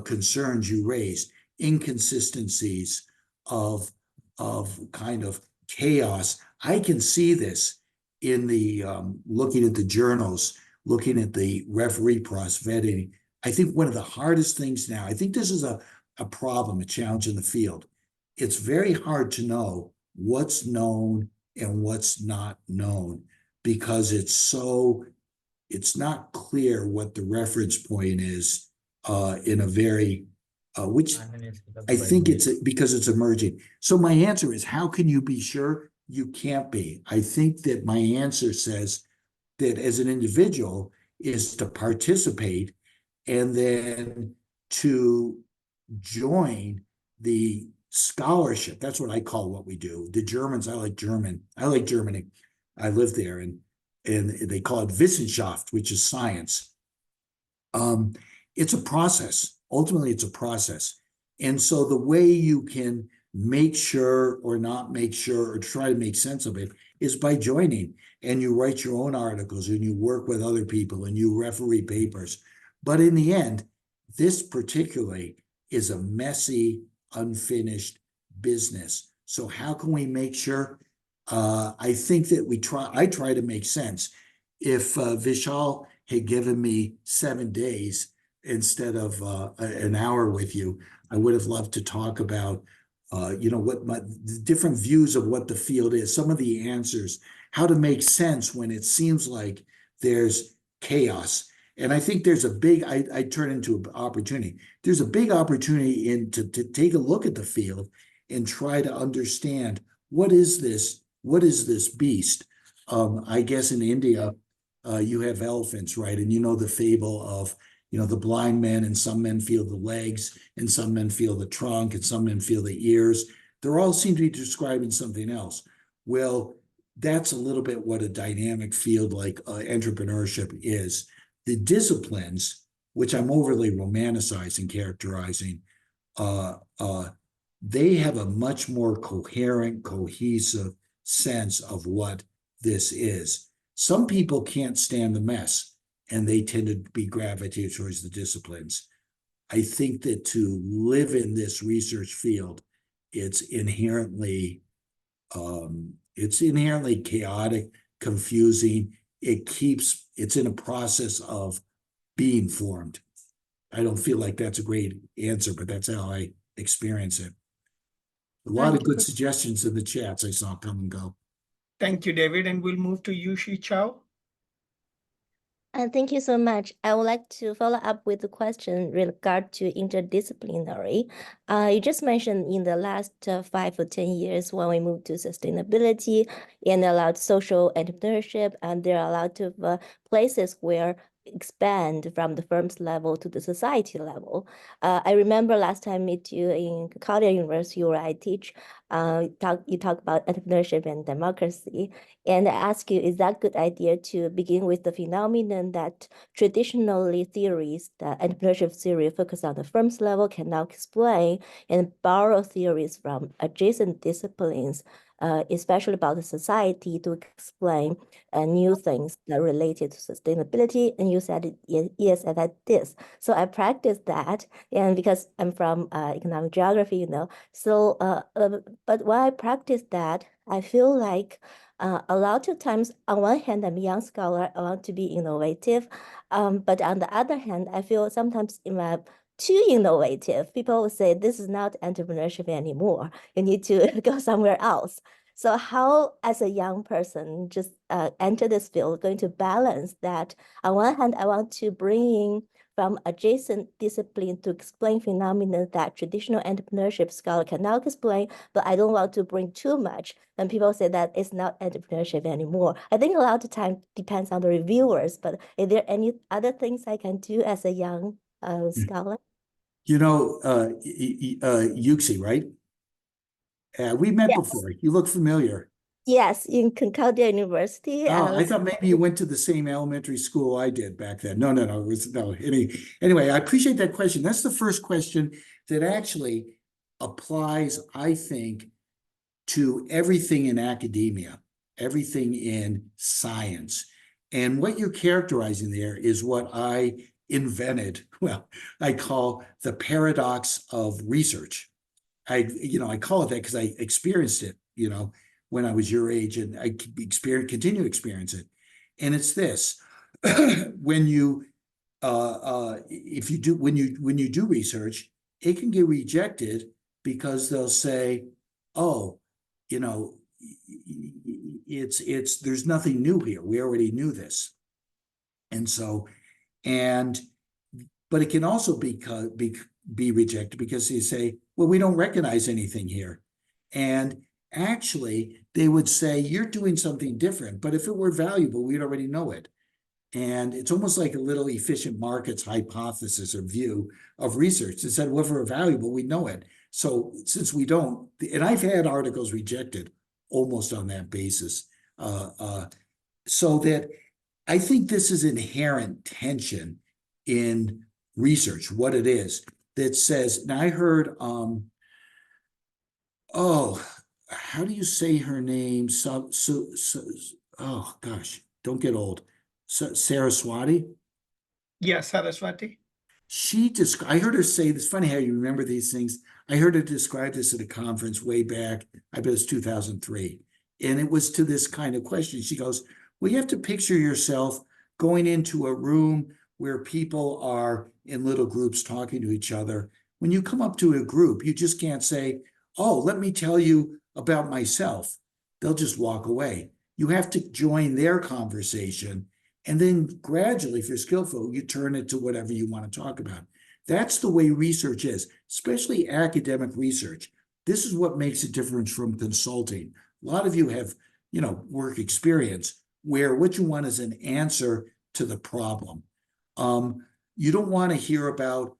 S2: concerns you raised, inconsistencies of kind of chaos. I can see this in the looking at the journals, looking at the referee process, vetting. I think one of the hardest things now, I think this is a problem, a challenge in the field. It's very hard to know what's known and what's not known because it's not clear what the reference point is in a very, which I think it's because it's emerging. So my answer is, how can you be sure? You can't be. I think that my answer says that as an individual is to participate and then to join the scholarship. That's what I call what we do. The Germans, I like German. I like Germany. I live there, and they call it Wissenschaft, which is science. It's a process. Ultimately, it's a process. And so the way you can make sure or not make sure or try to make sense of it is by joining, and you write your own articles and you work with other people and you referee papers. But in the end, this particularly is a messy, unfinished business. So how can we make sure? I think that I try to make sense. If Vishal had given me 7 days instead of an hour with you, I would have loved to talk about what the different views of what the field is, some of the answers, how to make sense when it seems like there's chaos. And I think there's a big, I turn into an opportunity. There's a big opportunity to take a look at the field and try to understand what is this beast? I guess in India, you have elephants, right? And the fable of, the blind men, and some men feel the legs, and some men feel the trunk, and some men feel the ears. They're all seem to be describing something else. Well, that's a little bit what a dynamic field like entrepreneurship is. The disciplines, which I'm overly romanticizing, characterizing, they have a much more coherent, cohesive sense of what this is. Some people can't stand the mess, and they tend to be gravitated towards the disciplines. I think that to live in this research field, it's inherently chaotic, confusing. It's in a process of being formed. I don't feel like that's a great answer, but that's how I experience it. A lot of good suggestions in the chats I saw come and go.
S1: Thank you, David. And we'll move to Yushi Chow.
S7: Thank you so much. I would like to follow up with the question regard to interdisciplinary. You just mentioned in the last 5 or 10 years when we moved to sustainability and allowed social entrepreneurship, and there are a lot of places where expand from the firm's level to the society level. I remember last time I met you in Concordia University where I teach. You talk about entrepreneurship and democracy. And I ask you, is that a good idea to begin with the phenomenon that traditionally theories, the entrepreneurship theory focus on the firm's level, can now explain and borrow theories from adjacent disciplines, especially about the society, to explain new things that are related to sustainability? And you said, yes, I like this. So I practiced that, and because I'm from economic geography, you know, so but when I practice that, I feel like a lot of times, on one hand, I'm a young scholar, I want to be innovative. But on the other hand, I feel sometimes if I'm too innovative, people will say, this is not entrepreneurship anymore. You need to go somewhere else. So how, as a young person, just enter this field, going to balance that? On one hand, I want to bring in from adjacent discipline to explain phenomena that traditional entrepreneurship scholar cannot explain, but I don't want to bring too much. And people say that it's not entrepreneurship anymore. I think a lot of time depends on the reviewers, but is there any other things I can do as a young scholar?
S2: You know, Yuxi, right? We met
S7: Yes.
S2: before. You look familiar.
S7: Yes, in Concordia University.
S2: Oh, I thought maybe you went to the same elementary school I did back then. No. It was no. Anyway, I appreciate that question. That's the first question that actually applies, I think, to everything in academia, everything in science. And what you're characterizing there is what I invented. Well, I call the paradox of research. I call it that because I experienced it, when I was your age, and I continue to experience it. And it's this: when you do research, it can get rejected because they'll say, "Oh, there's nothing new here. We already knew this." But it can also be rejected because they say, "Well, we don't recognize anything here." And actually, they would say, "You're doing something different, but if it were valuable, we'd already know it." And it's almost like a little efficient markets hypothesis or view of research. It said, well, if we're valuable, we know it. So since we don't, and I've had articles rejected almost on that basis. So that I think this is inherent tension in research, what it is that says, now I heard, how do you say her name? Oh gosh, don't get old. Saraswati?
S1: Yes, Saraswati.
S2: I heard her say this. Funny how you remember these things. I heard her describe this at a conference way back. I bet it's 2003. And it was to this kind of question. She goes, well, you have to picture yourself going into a room where people are in little groups talking to each other. When you come up to a group, you just can't say, oh, let me tell you about myself. They'll just walk away. You have to join their conversation. And then gradually, if you're skillful, you turn it to whatever you want to talk about. That's the way research is, especially academic research. This is what makes it different from consulting. A lot of you have, work experience where what you want is an answer to the problem. You don't want to hear about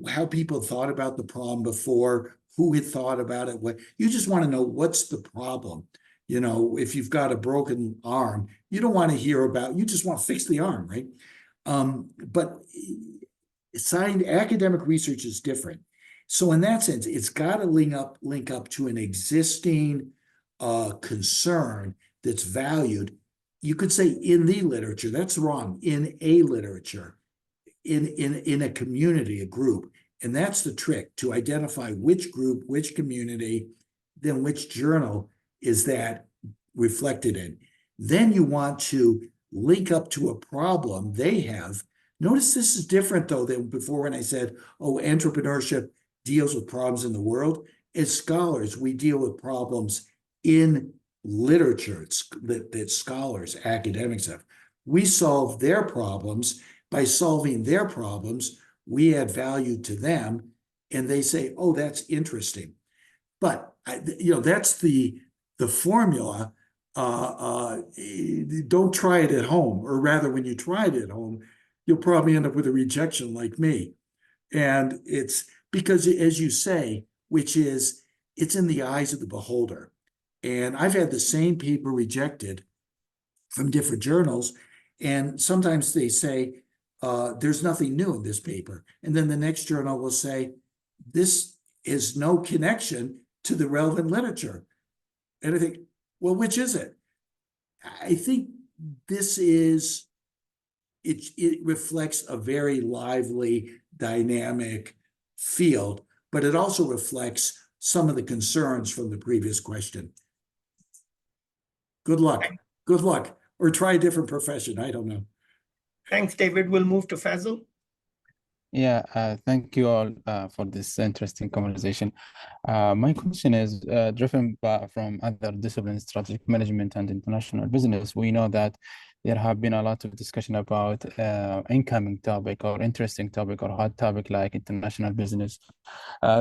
S2: how people thought about the problem before, who had thought about it. You just want to know what's the problem. If you've got a broken arm, you don't want to hear about, you just want to fix the arm, right? But academic research is different. So in that sense, it's got to link up to an existing concern that's valued. You could say in the literature, that's wrong, in a literature, in a community, a group. And that's the trick, to identify which group, which community, then which journal is that reflected in. Then you want to link up to a problem they have. Notice this is different, though, than before when I said, oh, entrepreneurship deals with problems in the world. As scholars, we deal with problems in literature that scholars, academics have. We solve their problems. By solving their problems, we add value to them, and they say, "Oh, that's interesting." But that's the formula. Don't try it at home, or rather, when you try it at home, you'll probably end up with a rejection like me. And it's because, as you say, which is, it's in the eyes of the beholder. And I've had the same paper rejected from different journals, and sometimes they say, there's nothing new in this paper. And then the next journal will say, this is no connection to the relevant literature. And I think, well, which is it? I think this is, it reflects a very lively, dynamic field, but it also reflects some of the concerns from the previous question. Good luck. Good luck. Or try a different profession. I don't know.
S1: Thanks, David. We'll move to Fazil.
S8: Yeah, thank you all for this interesting conversation. My question is driven from other disciplines, strategic management and international business. We know that there have been a lot of discussion about incoming topic or interesting topic or hot topic like international business.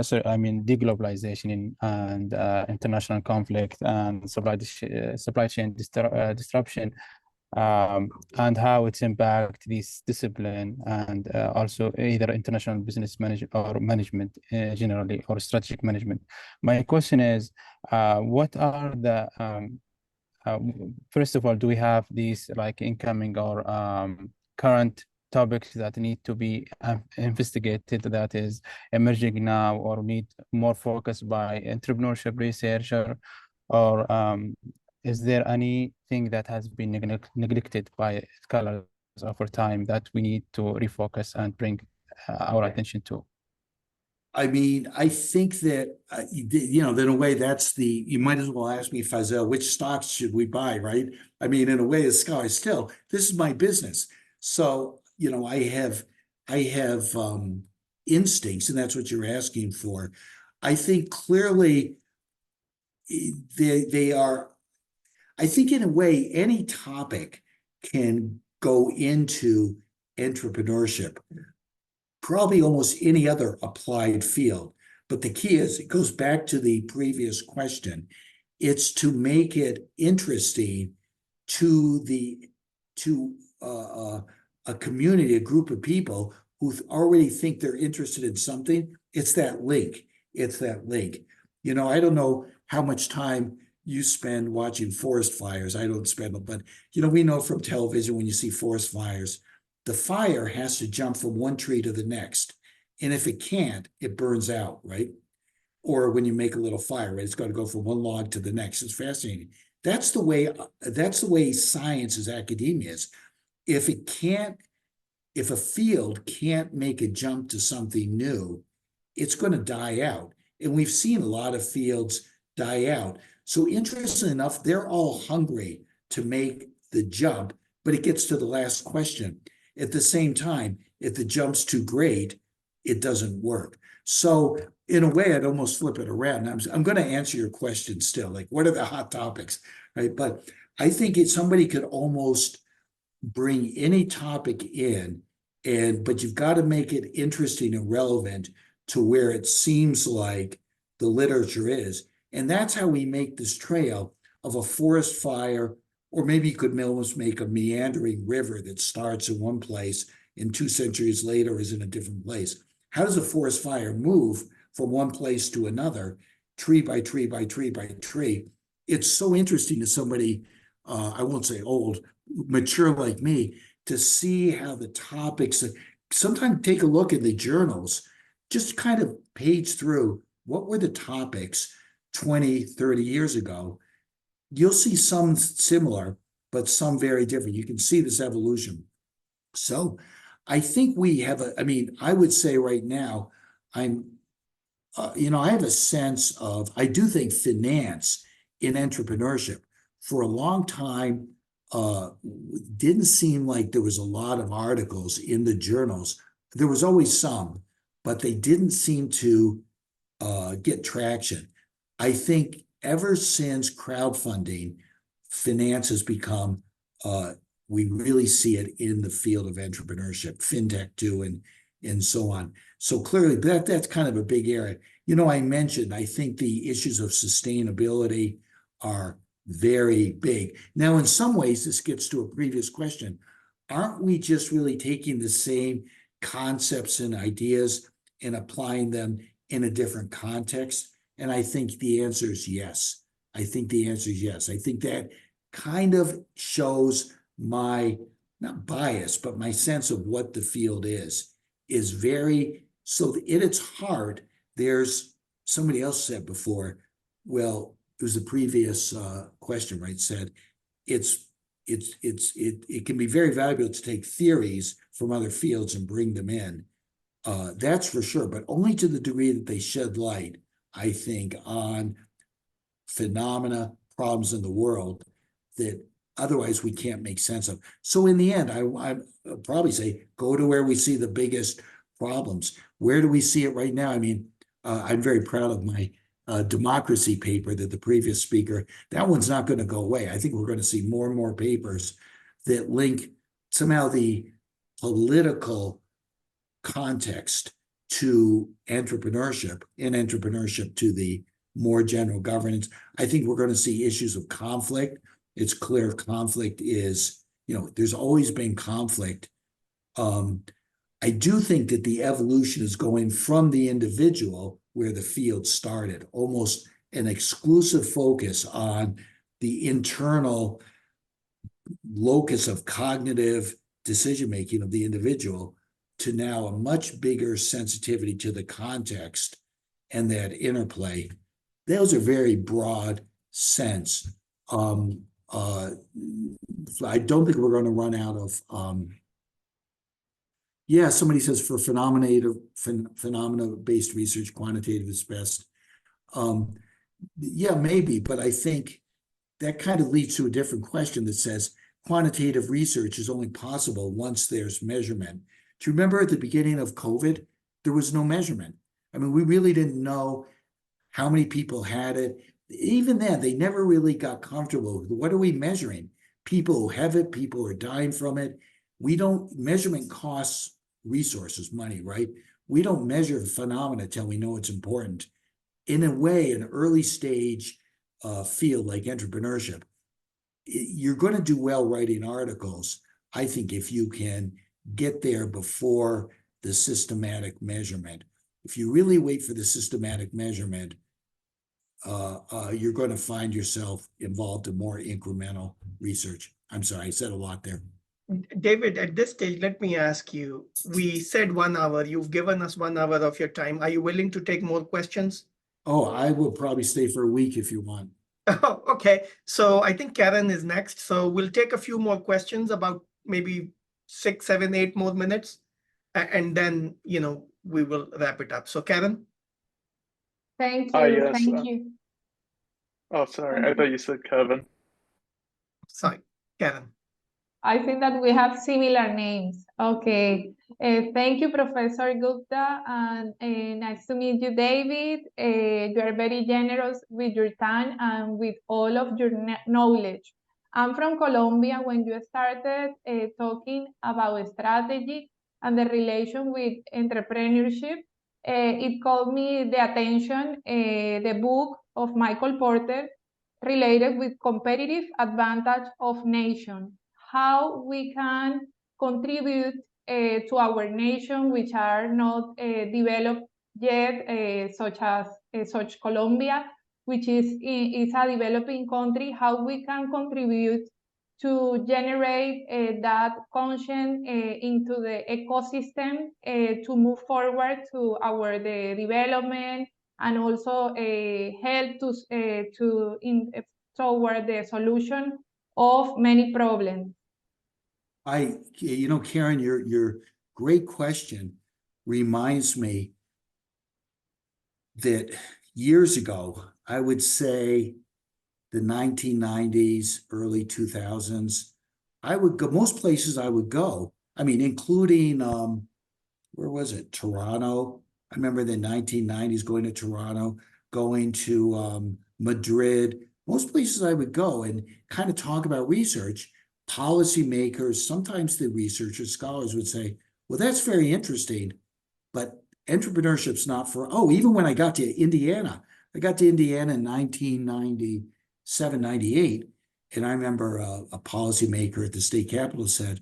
S8: So I mean, deglobalization and international conflict and supply chain disruption. And how it impacts this discipline, and also either international business management or management generally, or strategic management. My question is, what are the first of all, do we have these like incoming or current topics that need to be investigated, that is emerging now, or need more focus by entrepreneurship researcher, or is there anything that has been neglected by scholars over time that we need to refocus and bring our attention to?
S2: I mean, I think that, in a way, you might as well ask me, Fazil, which stocks should we buy, right? I mean, in a way, as scholars, still, this is my business. So, I have instincts, and that's what you're asking for. I think clearly they are, I think in a way, any topic can go into entrepreneurship, probably almost any other applied field. But the key is, it goes back to the previous question. It's to make it interesting to a community, a group of people who already think they're interested in something. It's that link. It's that link. I don't know how much time you spend watching forest fires. I don't spend them, but we know from television, when you see forest fires, the fire has to jump from one tree to the next. And if it can't, it burns out, right? Or when you make a little fire, right, it's got to go from one log to the next. It's fascinating. That's the way science is, academia is. If a field can't make a jump to something new, it's going to die out. And we've seen a lot of fields die out. So interestingly enough, they're all hungry to make the jump, but it gets to the last question. At the same time, if the jump's too great, it doesn't work. So in a way, I'd almost flip it around. I'm going to answer your question still, like, what are the hot topics, right? But I think somebody could almost bring any topic in, but you've got to make it interesting and relevant to where it seems like the literature is. And that's how we make this trail of a forest fire, or maybe you could almost make a meandering river that starts in one place and 2 centuries later is in a different place. How does a forest fire move from one place to another, tree by tree by tree by tree? It's so interesting to somebody, I won't say old, mature like me, to see how the topics, sometimes take a look at the journals, just kind of page through what were the topics 20, 30 years ago. You'll see some similar, but some very different. You can see this evolution. So I think we have I would say right now, I have a sense of, I do think finance in entrepreneurship for a long time didn't seem like there was a lot of articles in the journals. There was always some, but they didn't seem to get traction. I think ever since crowdfunding, finance has become we really see it in the field of entrepreneurship, fintech too, and so on. So clearly that's kind of a big area. You know, I mentioned, I think the issues of sustainability are very big. Now, in some ways, this gets to a previous question. Aren't we just really taking the same concepts and ideas and applying them in a different context? And I think the answer is yes. I think the answer is yes. I think that kind of shows my, not bias, but my sense of what the field is very, so at its heart, there's, somebody else said before, well, it was the previous question, right, said, it can be very valuable to take theories from other fields and bring them in. That's for sure, but only to the degree that they shed light, I think, on phenomena, problems in the world that otherwise we can't make sense of. So in the end, I probably say, go to where we see the biggest problems. Where do we see it right now? I mean, I'm very proud of my democracy paper that the previous speaker, that one's not going to go away. I think we're going to see more and more papers that link somehow the political context to entrepreneurship and entrepreneurship to the more general governance. I think we're going to see issues of conflict. It's clear conflict is, you know, there's always been conflict. I do think that the evolution is going from the individual, where the field started, almost an exclusive focus on the internal locus of cognitive decision-making of the individual, to now a much bigger sensitivity to the context and that interplay. Those are very broad sense. I don't think we're going to run out of, yeah, somebody says for phenomena-based research, quantitative is best. Yeah, maybe, but I think that kind of leads to a different question that says quantitative research is only possible once there's measurement. Do you remember at the beginning of COVID, there was no measurement? I mean, we really didn't know how many people had it. Even then, they never really got comfortable. What are we measuring? People who have it, people who are dying from it. We don't, measurement costs resources, money, right? We don't measure the phenomena till we know it's important. In a way, an early stage field like entrepreneurship, you're going to do well writing articles, I think, if you can get there before the systematic measurement. If you really wait for the systematic measurement, you're going to find yourself involved in more incremental research. I'm sorry, I said a lot there.
S1: David, at this stage, let me ask you, we said 1 hour, you've given us 1 hour of your time. Are you willing to take more questions?
S2: Oh, I will probably stay for a week if you want.
S1: Oh, okay. So I think Karen is next. So we'll take a few more questions, about maybe 6, 7, 8 more minutes. And then, you know, we will wrap it up. So Karen?
S9: Thank you.
S10: Yes,
S9: Thank you.
S10: Oh, sorry. I thought you said Kevin.
S1: Sorry, Karen.
S9: I think that we have similar names. Okay. Thank you, Professor Gupta, and nice to meet you, David. You are very generous with your time and with all of your knowledge. I'm from Colombia. When you started talking about strategy and the relation with entrepreneurship, it called me the attention, the book of Michael Porter related with competitive advantage of nation. How we can contribute to our nation, which are not developed yet, such as Colombia, which is a developing country, how we can contribute to generate that conscience into the ecosystem to move forward to our development, and also help toward the solution of many problems.
S2: You know, Karen, your great question reminds me that years ago, I would say the 1990s, early 2000s, I would go, most places I would go, I mean, including, where was it? Toronto. I remember the 1990s going to Toronto, going to Madrid. Most places I would go and kind of talk about research policymakers, sometimes the researchers, scholars would say, well, that's very interesting, but entrepreneurship's not for, oh, even when I got to Indiana in 1997, 98, and I remember a policymaker at the state capitol said,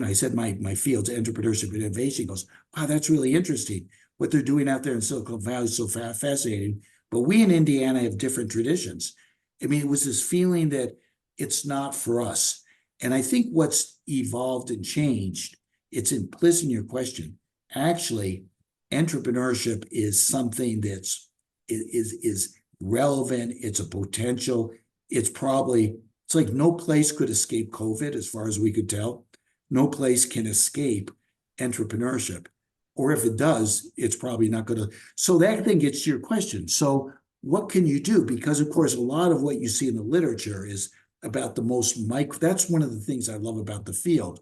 S2: I said, my field's entrepreneurship and innovation. He goes, wow, that's really interesting. What they're doing out there in Silicon Valley is so fascinating. But we in Indiana have different traditions. I mean, it was this feeling that it's not for us. And I think what's evolved and changed, it's implicit in your question. Actually, entrepreneurship is something that's is relevant. It's a potential. It's like no place could escape COVID, as far as we could tell. No place can escape entrepreneurship. Or if it does, it's probably not going to. So that then gets to your question. So what can you do? Because, of course, a lot of what you see in the literature is about the most micro. That's one of the things I love about the field.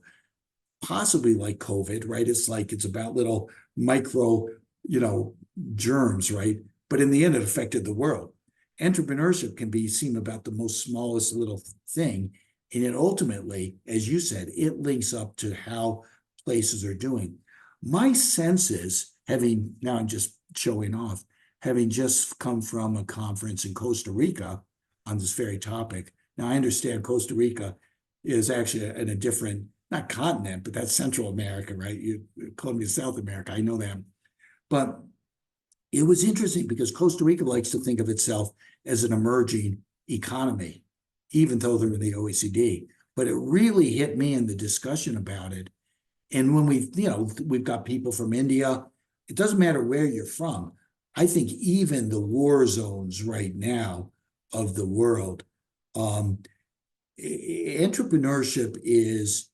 S2: Possibly like COVID, right? It's about little micro, germs, right? But in the end, it affected the world. Entrepreneurship can be seen about the most smallest little thing. And it ultimately, as you said, it links up to how places are doing. My sense is, now I'm just showing off, having just come from a conference in Costa Rica on this very topic. Now, I understand Costa Rica is actually in a different, not continent, but that's Central America, right? Colombia, South America, I know that. But it was interesting because Costa Rica likes to think of itself as an emerging economy, even though they're in the OECD. But it really hit me in the discussion about it. And when we've got people from India, it doesn't matter where you're from. I think even the war zones right now of the world, entrepreneurship is,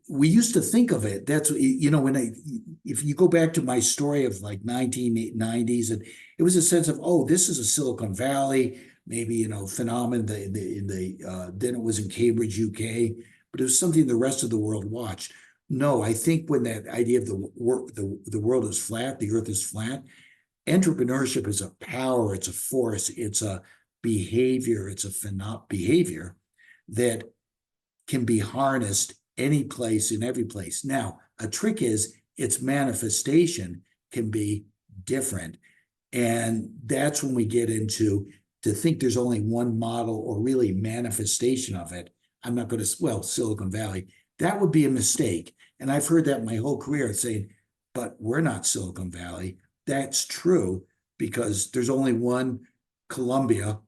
S2: we used to think of it, that's, if you go back to my story of like 1990s, and it was a sense of, oh, this is a Silicon Valley, maybe, phenomenon, then it was in Cambridge, UK, but it was something the rest of the world watched. No, I think when that idea of the world is flat, the earth is flat, entrepreneurship is a power, it's a force, it's a behavior, it's a behavior that can be harnessed any place in every place. Now, a trick is its manifestation can be different. And that's when we get into to think there's only one model or really manifestation of it. I'm not going to, Silicon Valley, that would be a mistake. And I've heard that my whole career saying, but we're not Silicon Valley. That's true because there's only one Columbia.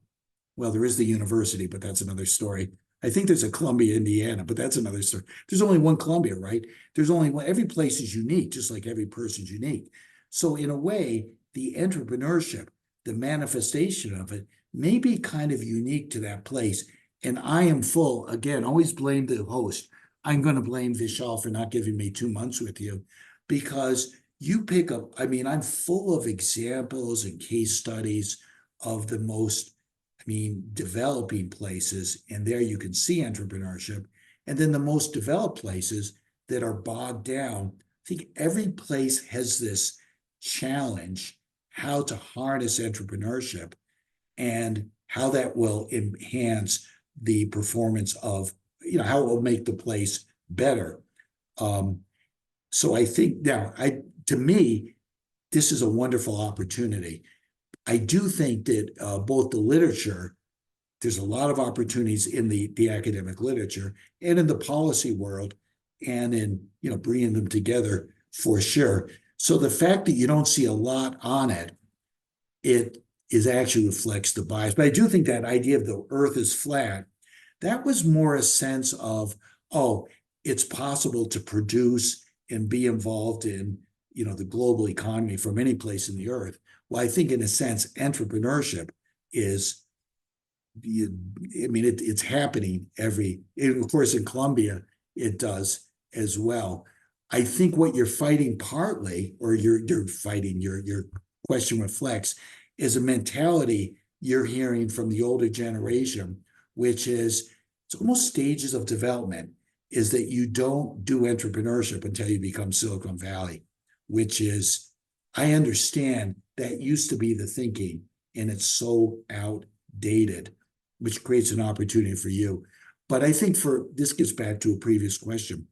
S2: Well, there is the university, but that's another story. I think there's a Columbia, Indiana, but that's another story. There's only one Columbia, right? There's only one, every place is unique, just like every person's unique. So in a way, the entrepreneurship, the manifestation of it may be kind of unique to that place. And I am full, again, always blame the host. I'm going to blame Vishal for not giving me 2 months with you because you pick up, I'm full of examples and case studies of the most, developing places. And there you can see entrepreneurship. And then the most developed places that are bogged down. I think every place has this challenge, how to harness entrepreneurship and how that will enhance the performance of, how it will make the place better. So I think now, to me, this is a wonderful opportunity. I do think that both the literature, there's a lot of opportunities in the academic literature and in the policy world and in, bringing them together for sure. So the fact that you don't see a lot on it, it actually reflects the bias. But I do think that idea of the earth is flat, that was more a sense of, oh, it's possible to produce and be involved in, the global economy from any place in the earth. Well, I think in a sense, entrepreneurship is, it's happening of course, in Colombia, it does as well. I think what you're fighting partly, or you're fighting, your question reflects, is a mentality you're hearing from the older generation, which is, it's almost stages of development, is that you don't do entrepreneurship until you become Silicon Valley, which is, I understand that used to be the thinking, and it's so outdated, which creates an opportunity for you. But I think this gets back to a previous question.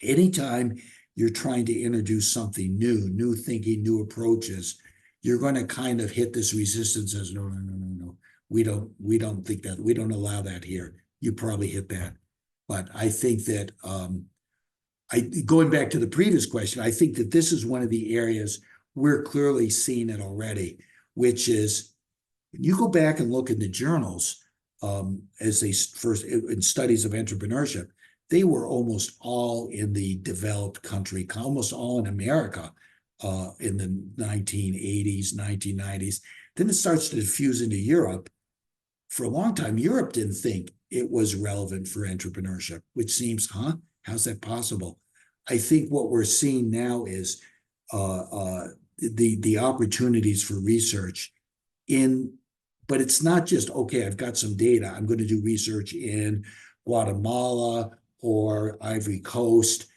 S2: Anytime you're trying to introduce something new thinking, new approaches, you're going to kind of hit this resistance as no. We don't think that, we don't allow that here. You probably hit that. But I think that going back to the previous question, I think that this is one of the areas we're clearly seeing it already, which is when you go back and look in the journals, as they first in studies of entrepreneurship, they were almost all in the developed country, almost all in America in the 1980s, 1990s. Then it starts to diffuse into Europe. For a long time, Europe didn't think it was relevant for entrepreneurship, which seems, how's that possible? I think what we're seeing now is the opportunities for research but it's not just, okay, I've got some data, I'm going to do research in Guatemala or Ivory Coast.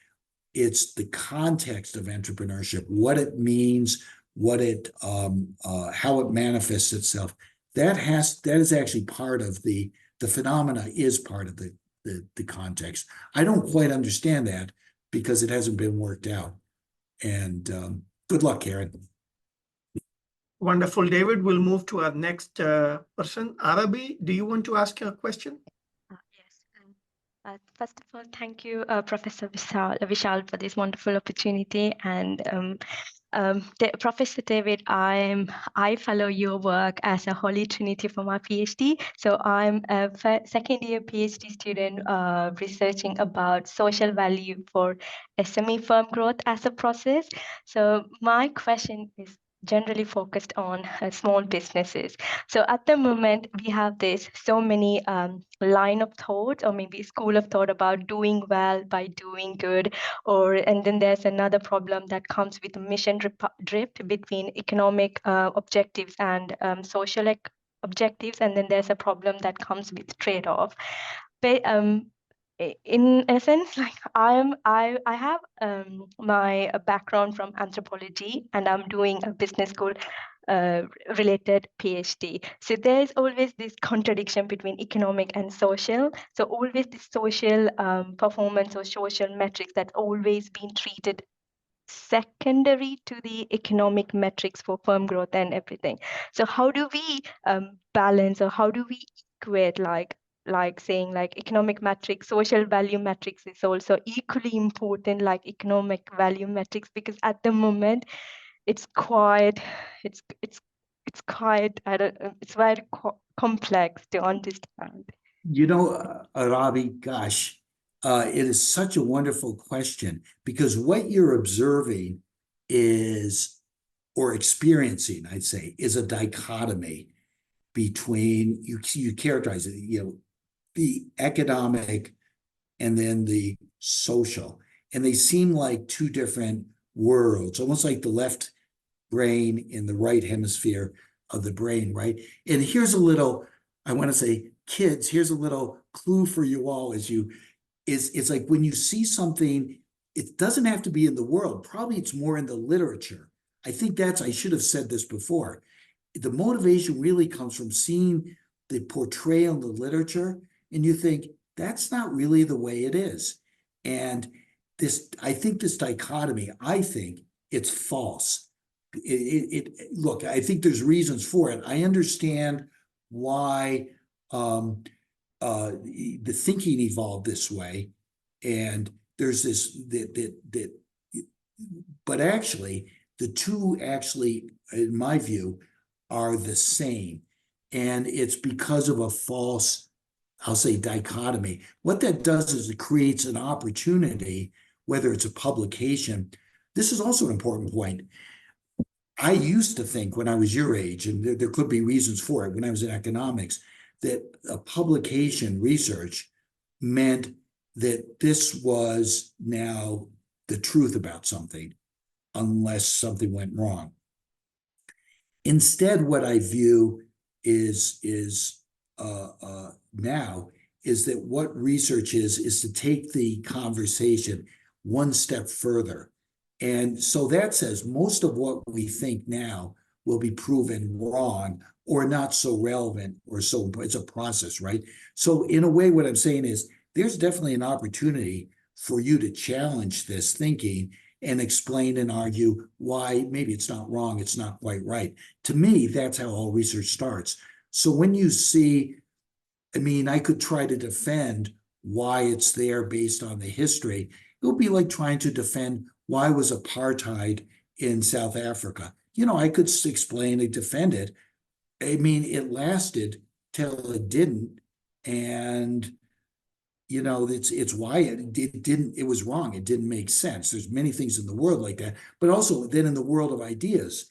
S2: It's the context of entrepreneurship, what it means, how it manifests itself. That is actually part of the phenomena, is part of the context. I don't quite understand that because it hasn't been worked out. And good luck, Karen.
S1: Wonderful, David. We'll move to our next person. Arabi, do you want to ask a question?
S11: Yes. First of all, thank you, Professor Vishal, for this wonderful opportunity. And Professor David, I follow your work as a Holy Trinity for my PhD. So I'm a second-year PhD student researching about social value for SME firm growth as a process. So my question is generally focused on small businesses. So at the moment, we have this so many line of thought, or maybe school of thought about doing well by doing good, and then there's another problem that comes with mission drift between economic objectives and social objectives, and then there's a problem that comes with trade-off. But in a sense, like I have my background from anthropology, and I'm doing a business school related PhD. So there's always this contradiction between economic and social. So always this social performance or social metrics that's always been treated secondary to the economic metrics for firm growth and everything. So how do we balance, or how do we equate like saying like economic metrics, social value metrics is also equally important like economic value metrics, because at the moment it's quite very complex to understand.
S2: You know, Arabi, gosh, it is such a wonderful question, because what you're observing or experiencing, I'd say, is a dichotomy between, you characterize it, the economic and then the social. And they seem like two different worlds, almost like the left brain in the right hemisphere of the brain, right? And here's a little, I want to say, kids, here's a little clue for you all it's like when you see something, it doesn't have to be in the world. Probably it's more in the literature. I think I should have said this before. The motivation really comes from seeing the portrayal in the literature, and you think, that's not really the way it is. And I think this dichotomy, I think it's false. Look, I think there's reasons for it. I understand why the thinking evolved this way, and there's this but actually the two actually, in my view, are the same, and it's because of a false, I'll say, dichotomy. What that does is it creates an opportunity, whether it's a publication. This is also an important point. I used to think when I was your age, and there could be reasons for it when I was in economics, that a publication research meant that this was now the truth about something, unless something went wrong. Instead, what I view is now is that what research is to take the conversation one step further. And so that says most of what we think now, will be proven wrong or not so relevant or so, it's a process, right? So in a way, what I'm saying is there's definitely an opportunity for you to challenge this thinking and explain and argue why maybe it's not wrong, it's not quite right. To me, that's how all research starts. So when you see, I mean, I could try to defend why it's there based on the history. It would be like trying to defend why was apartheid in South Africa. You know, I could explain and defend it. I mean, it lasted till it didn't, and you know, it's why it didn't. It was wrong. It didn't make sense. There's many things in the world like that, but also then in the world of ideas,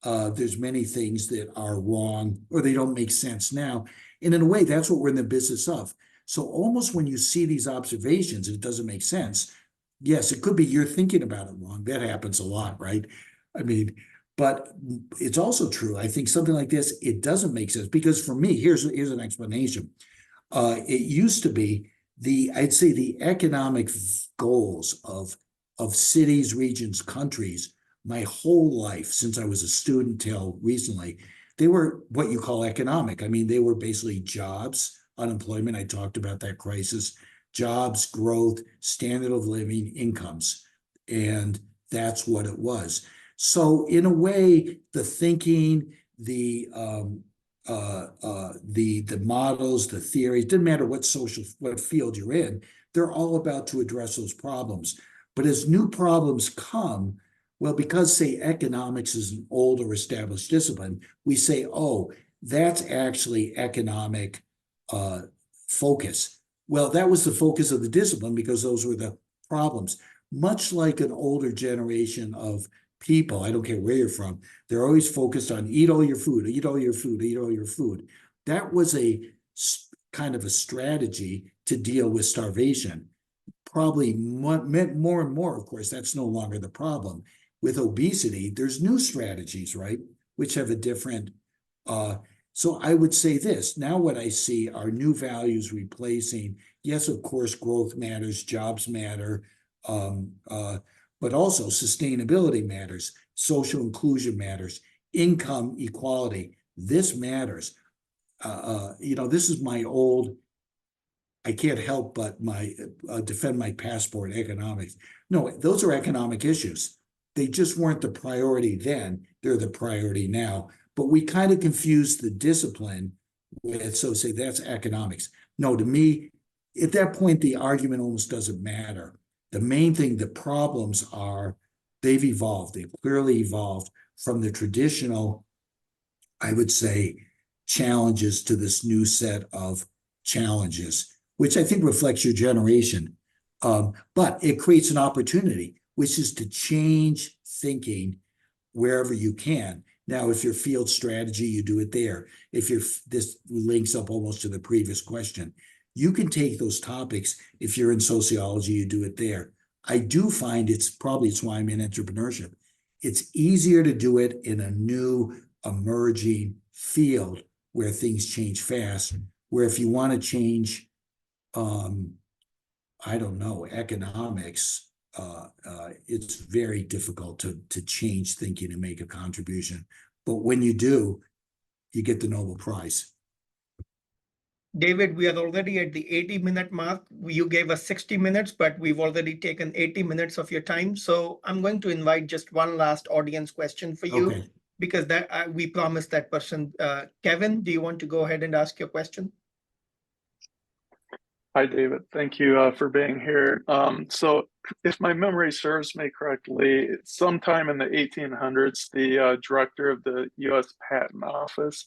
S2: there's many things that are wrong or they don't make sense now. And in a way, that's what we're in the business of. So almost when you see these observations, it doesn't make sense. Yes, it could be you're thinking about it wrong. That happens a lot, right? I mean, but it's also true. I think something like this, it doesn't make sense because for me, here's an explanation. It used to be I'd say the economic goals of cities, regions, countries, my whole life since I was a student till recently, they were what you call economic. I mean, they were basically jobs, unemployment. I talked about that crisis, jobs, growth, standard of living, incomes, and that's what it was. So in a way, the thinking, the models, the theories, didn't matter what field you're in, they're all about to address those problems. But as new problems come, well, because say economics is an old or established discipline, we say, oh, that's actually economic focus. Well, that was the focus of the discipline because those were the problems. Much like an older generation of people, I don't care where you're from, they're always focused on eat all your food, eat all your food, eat all your food. That was a kind of a strategy to deal with starvation. Probably more and more, of course, that's no longer the problem. With obesity, there's new strategies, right? Which have a different, so I would say this, now what I see are new values replacing, yes, of course, growth matters, jobs matter, but also sustainability matters, social inclusion matters, income equality, this matters. You know, this is my old, I can't help but defend my passport economics. No, those are economic issues. They just weren't the priority then. They're the priority now. But we kind of confuse the discipline with, so say that's economics. No, to me, at that point, the argument almost doesn't matter. The main thing, the problems are, they've evolved. They've clearly evolved from the traditional, I would say, challenges to this new set of challenges, which I think reflects your generation. But it creates an opportunity, which is to change thinking wherever you can. Now, if your field strategy, you do it there. If this links up almost to the previous question, you can take those topics. If you're in sociology, you do it there. I do find it's why I'm in entrepreneurship. It's easier to do it in a new emerging field where things change fast, where if you want to change, I don't know, economics, it's very difficult to change thinking and make a contribution. But when you do, you get the Nobel Prize.
S1: David, we are already at the 80-minute mark. You gave us 60 minutes, but we've already taken 80 minutes of your time. So I'm going to invite just one last audience question for you,
S2: Okay.
S1: Because we promised that person. Kevin, do you want to go ahead and ask your question?
S10: Hi, David. Thank you for being here. So if my memory serves me correctly, sometime in the 1800s, the director of the U.S. Patent Office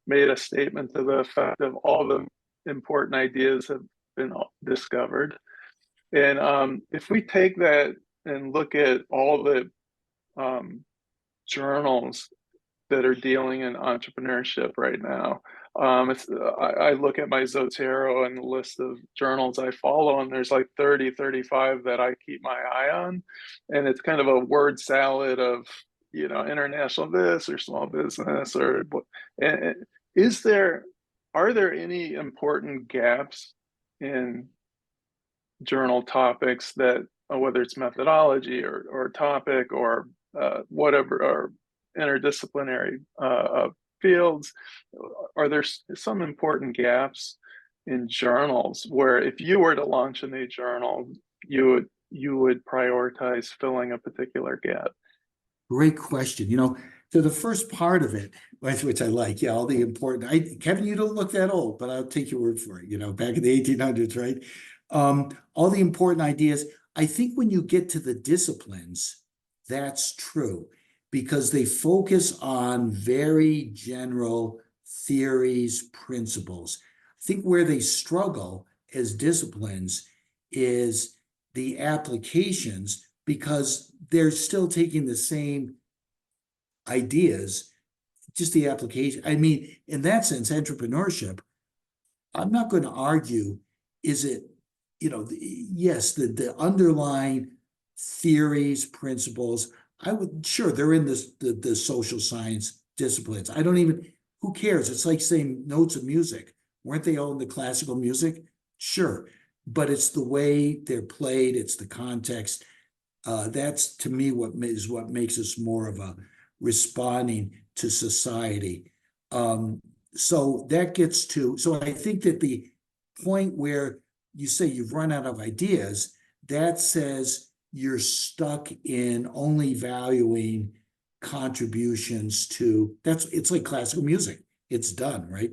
S10: made a statement to the effect of all the important ideas have been discovered. And if we take that and look at all the journals that are dealing in entrepreneurship right now, I look at my Zotero and the list of journals I follow, and there's like 30, 35 that I keep my eye on. And it's kind of a word salad of, you know, international this or small business or, and are there any important gaps in journal topics that, whether it's methodology or topic or whatever, or interdisciplinary fields, are there some important gaps in journals where if you were to launch a new journal, you would prioritize filling a particular gap?
S2: Great question. You know, so the first part of it, which I like, yeah, all the important, Kevin, you don't look that old, but I'll take your word for it, you know, back in the 1800s, right? All the important ideas. I think when you get to the disciplines, that's true because they focus on very general theories, principles. I think where they struggle as disciplines is the applications because they're still taking the same ideas, just the application. I mean, in that sense, entrepreneurship, I'm not going to argue, is it, you know, yes, the underlying theories, principles, I would, sure, they're in the social science disciplines. I don't even, who cares? It's like saying notes of music. Weren't they all in the classical music? Sure. But it's the way they're played, it's the context. That's to me what makes us more of a responding to society. So that gets to, so I think that the point where you say you've run out of ideas, that says you're stuck in only valuing contributions to, it's like classical music. It's done, right?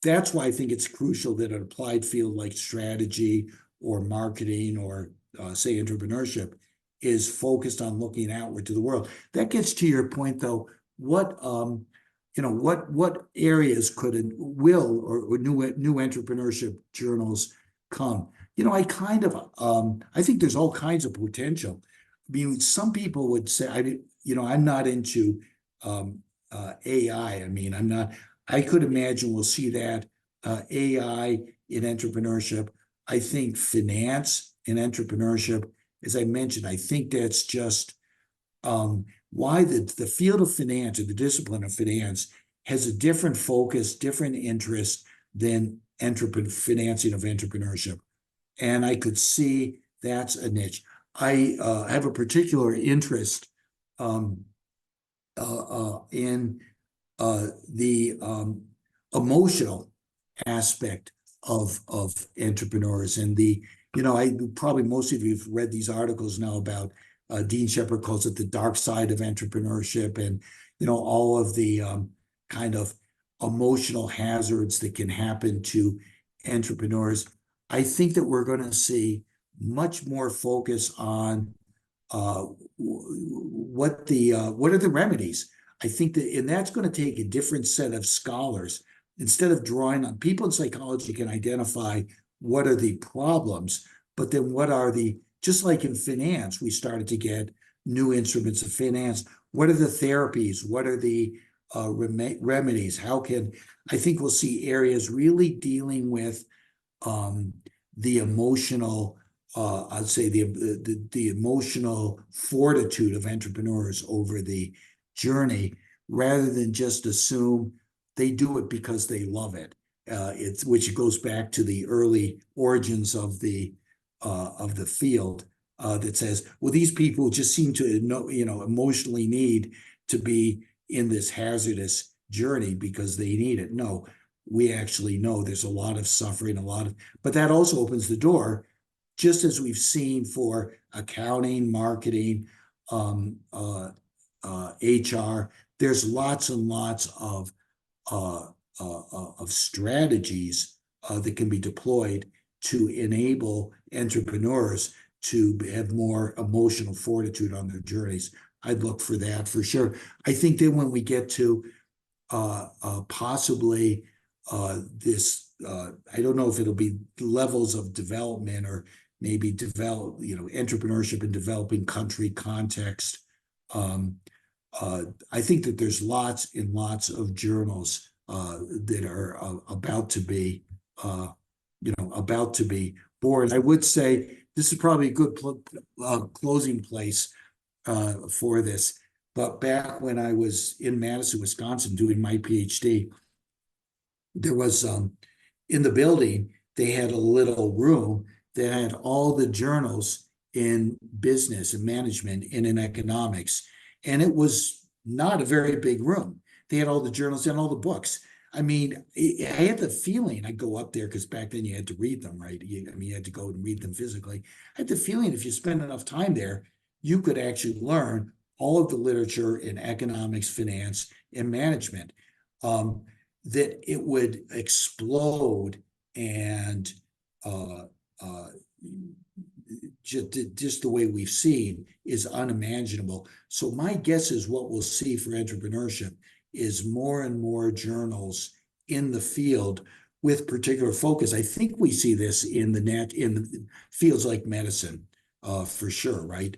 S2: That's why I think it's crucial that an applied field like strategy or marketing or say entrepreneurship is focused on looking outward to the world. That gets to your point though, what areas could and will or new entrepreneurship journals come? You know, I kind of I think there's all kinds of potential. I mean, some people would say, I'm not into AI. I mean, I'm not. I could imagine we'll see that AI in entrepreneurship. I think finance in entrepreneurship, as I mentioned, I think that's just why the field of finance or the discipline of finance has a different focus, different interest than financing of entrepreneurship. And I could see that's a niche. I have a particular interest in the emotional aspect of entrepreneurs and probably most of you have read these articles now about Dean Shepard calls it the dark side of entrepreneurship and all of the kind of emotional hazards that can happen to entrepreneurs. I think that we're going to see much more focus on what are the remedies. I think that, and that's going to take a different set of scholars. Instead of drawing on, people in psychology can identify what are the problems, but then what are just like in finance, we started to get new instruments of finance. What are the therapies? What are the remedies? I think we'll see areas really dealing with the emotional, I'd say the emotional fortitude of entrepreneurs over the journey, rather than just assume they do it because they love it. Which goes back to the early origins of the field that says, well, these people just seem to emotionally need to be in this hazardous journey because they need it. No, we actually know there's a lot of suffering, but that also opens the door, just as we've seen for accounting, marketing, HR. There's lots and lots of strategies that can be deployed to enable entrepreneurs to have more emotional fortitude on their journeys. I'd look for that for sure. I think that when we get to possibly this, I don't know if it'll be levels of development or maybe entrepreneurship in developing country context. I think that there's lots and lots of journals that are about to be born. I would say this is probably a good closing place for this. But back when I was in Madison, Wisconsin, doing my PhD, there was in the building, they had a little room that had all the journals in business and management and in economics. And it was not a very big room. They had all the journals and all the books. I mean, I had the feeling I'd go up there because back then you had to read them, right? You had to go and read them physically. I had the feeling if you spend enough time there, you could actually learn all of the literature in economics, finance, and management, that it would explode and just the way we've seen is unimaginable. So my guess is what we'll see for entrepreneurship is more and more journals in the field with particular focus. I think we see this in the fields like medicine, for sure, right?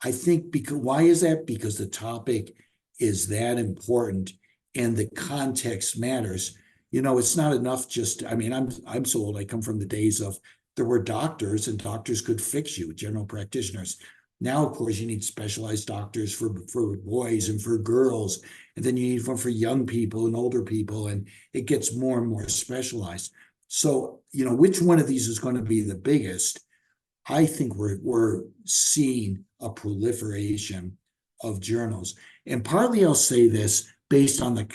S2: I think because why is that? Because the topic is that important and the context matters. You know, it's not enough just, I mean, I'm so old, I come from the days of there were doctors and doctors could fix you, general practitioners. Now, of course, you need specialized doctors for boys and for girls, and then you need one for young people and older people, and it gets more and more specialized. So, you know, which one of these is going to be the biggest? I think we're seeing a proliferation of journals. And partly I'll say this based on the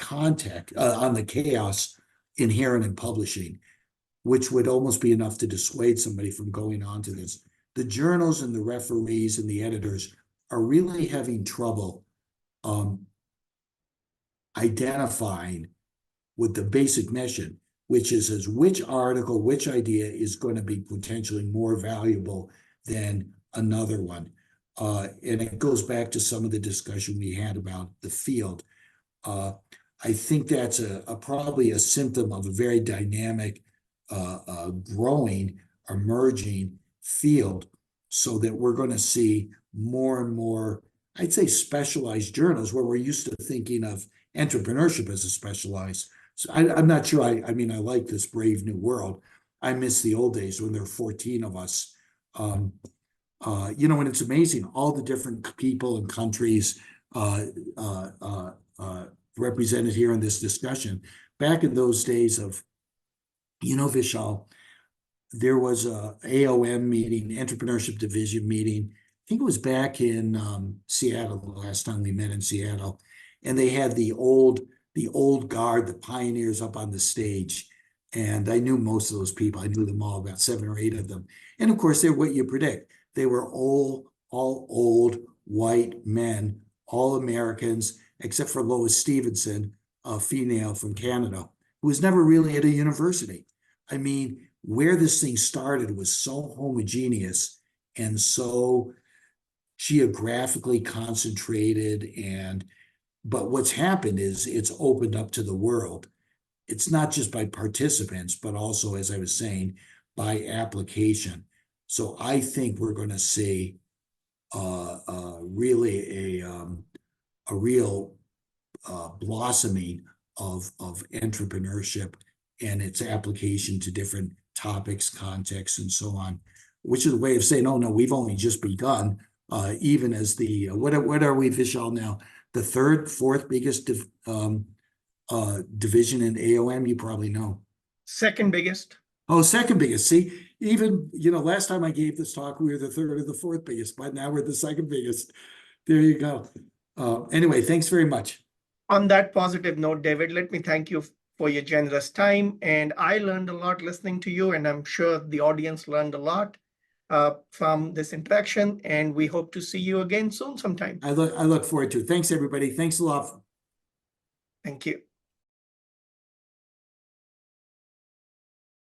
S2: on the chaos inherent in publishing, which would almost be enough to dissuade somebody from going on to this. The journals and the referees and the editors are really having trouble identifying with the basic mission, which is which article, which idea is going to be potentially more valuable than another one. And it goes back to some of the discussion we had about the field. I think that's probably a symptom of a very dynamic, growing, emerging field, so that we're going to see more and more, I'd say, specialized journals where we're used to thinking of entrepreneurship as a specialized. So I'm not sure. I mean, I like this brave new world. I miss the old days when there were 14 of us. You know, and it's amazing all the different people and countries represented here in this discussion. Back in those days of, you know, Vishal, there was a AOM meeting, Entrepreneurship Division meeting. I think it was back in Seattle, the last time we met in Seattle. And they had the old guard, the pioneers up on the stage. And I knew most of those people. I knew them all, about 7 or 8 of them. And of course, they're what you predict. They were all old white men, all Americans, except for Lois Stevenson, a female from Canada, who was never really at a university. I mean, where this thing started was so homogeneous and so geographically concentrated. But what's happened is it's opened up to the world. It's not just by participants, but also, as I was saying, by application. So I think we're going to see really a real blossoming of entrepreneurship and its application to different topics, contexts, and so on, which is a way of saying, oh no, we've only just begun. Even as the what are we, Vishal, now? The third, fourth biggest division in AOM, you probably know.
S1: Second biggest.
S2: Oh, second biggest. See, even, you know, last time I gave this talk, we were the third or the fourth biggest, but now we're the second biggest. There you go. Anyway, thanks very much.
S1: On that positive note, David, let me thank you for your generous time. And I learned a lot listening to you, and I'm sure the audience learned a lot from this interaction. And we hope to see you again soon sometime.
S2: I look forward to it. Thanks, everybody. Thanks a lot.
S1: Thank you.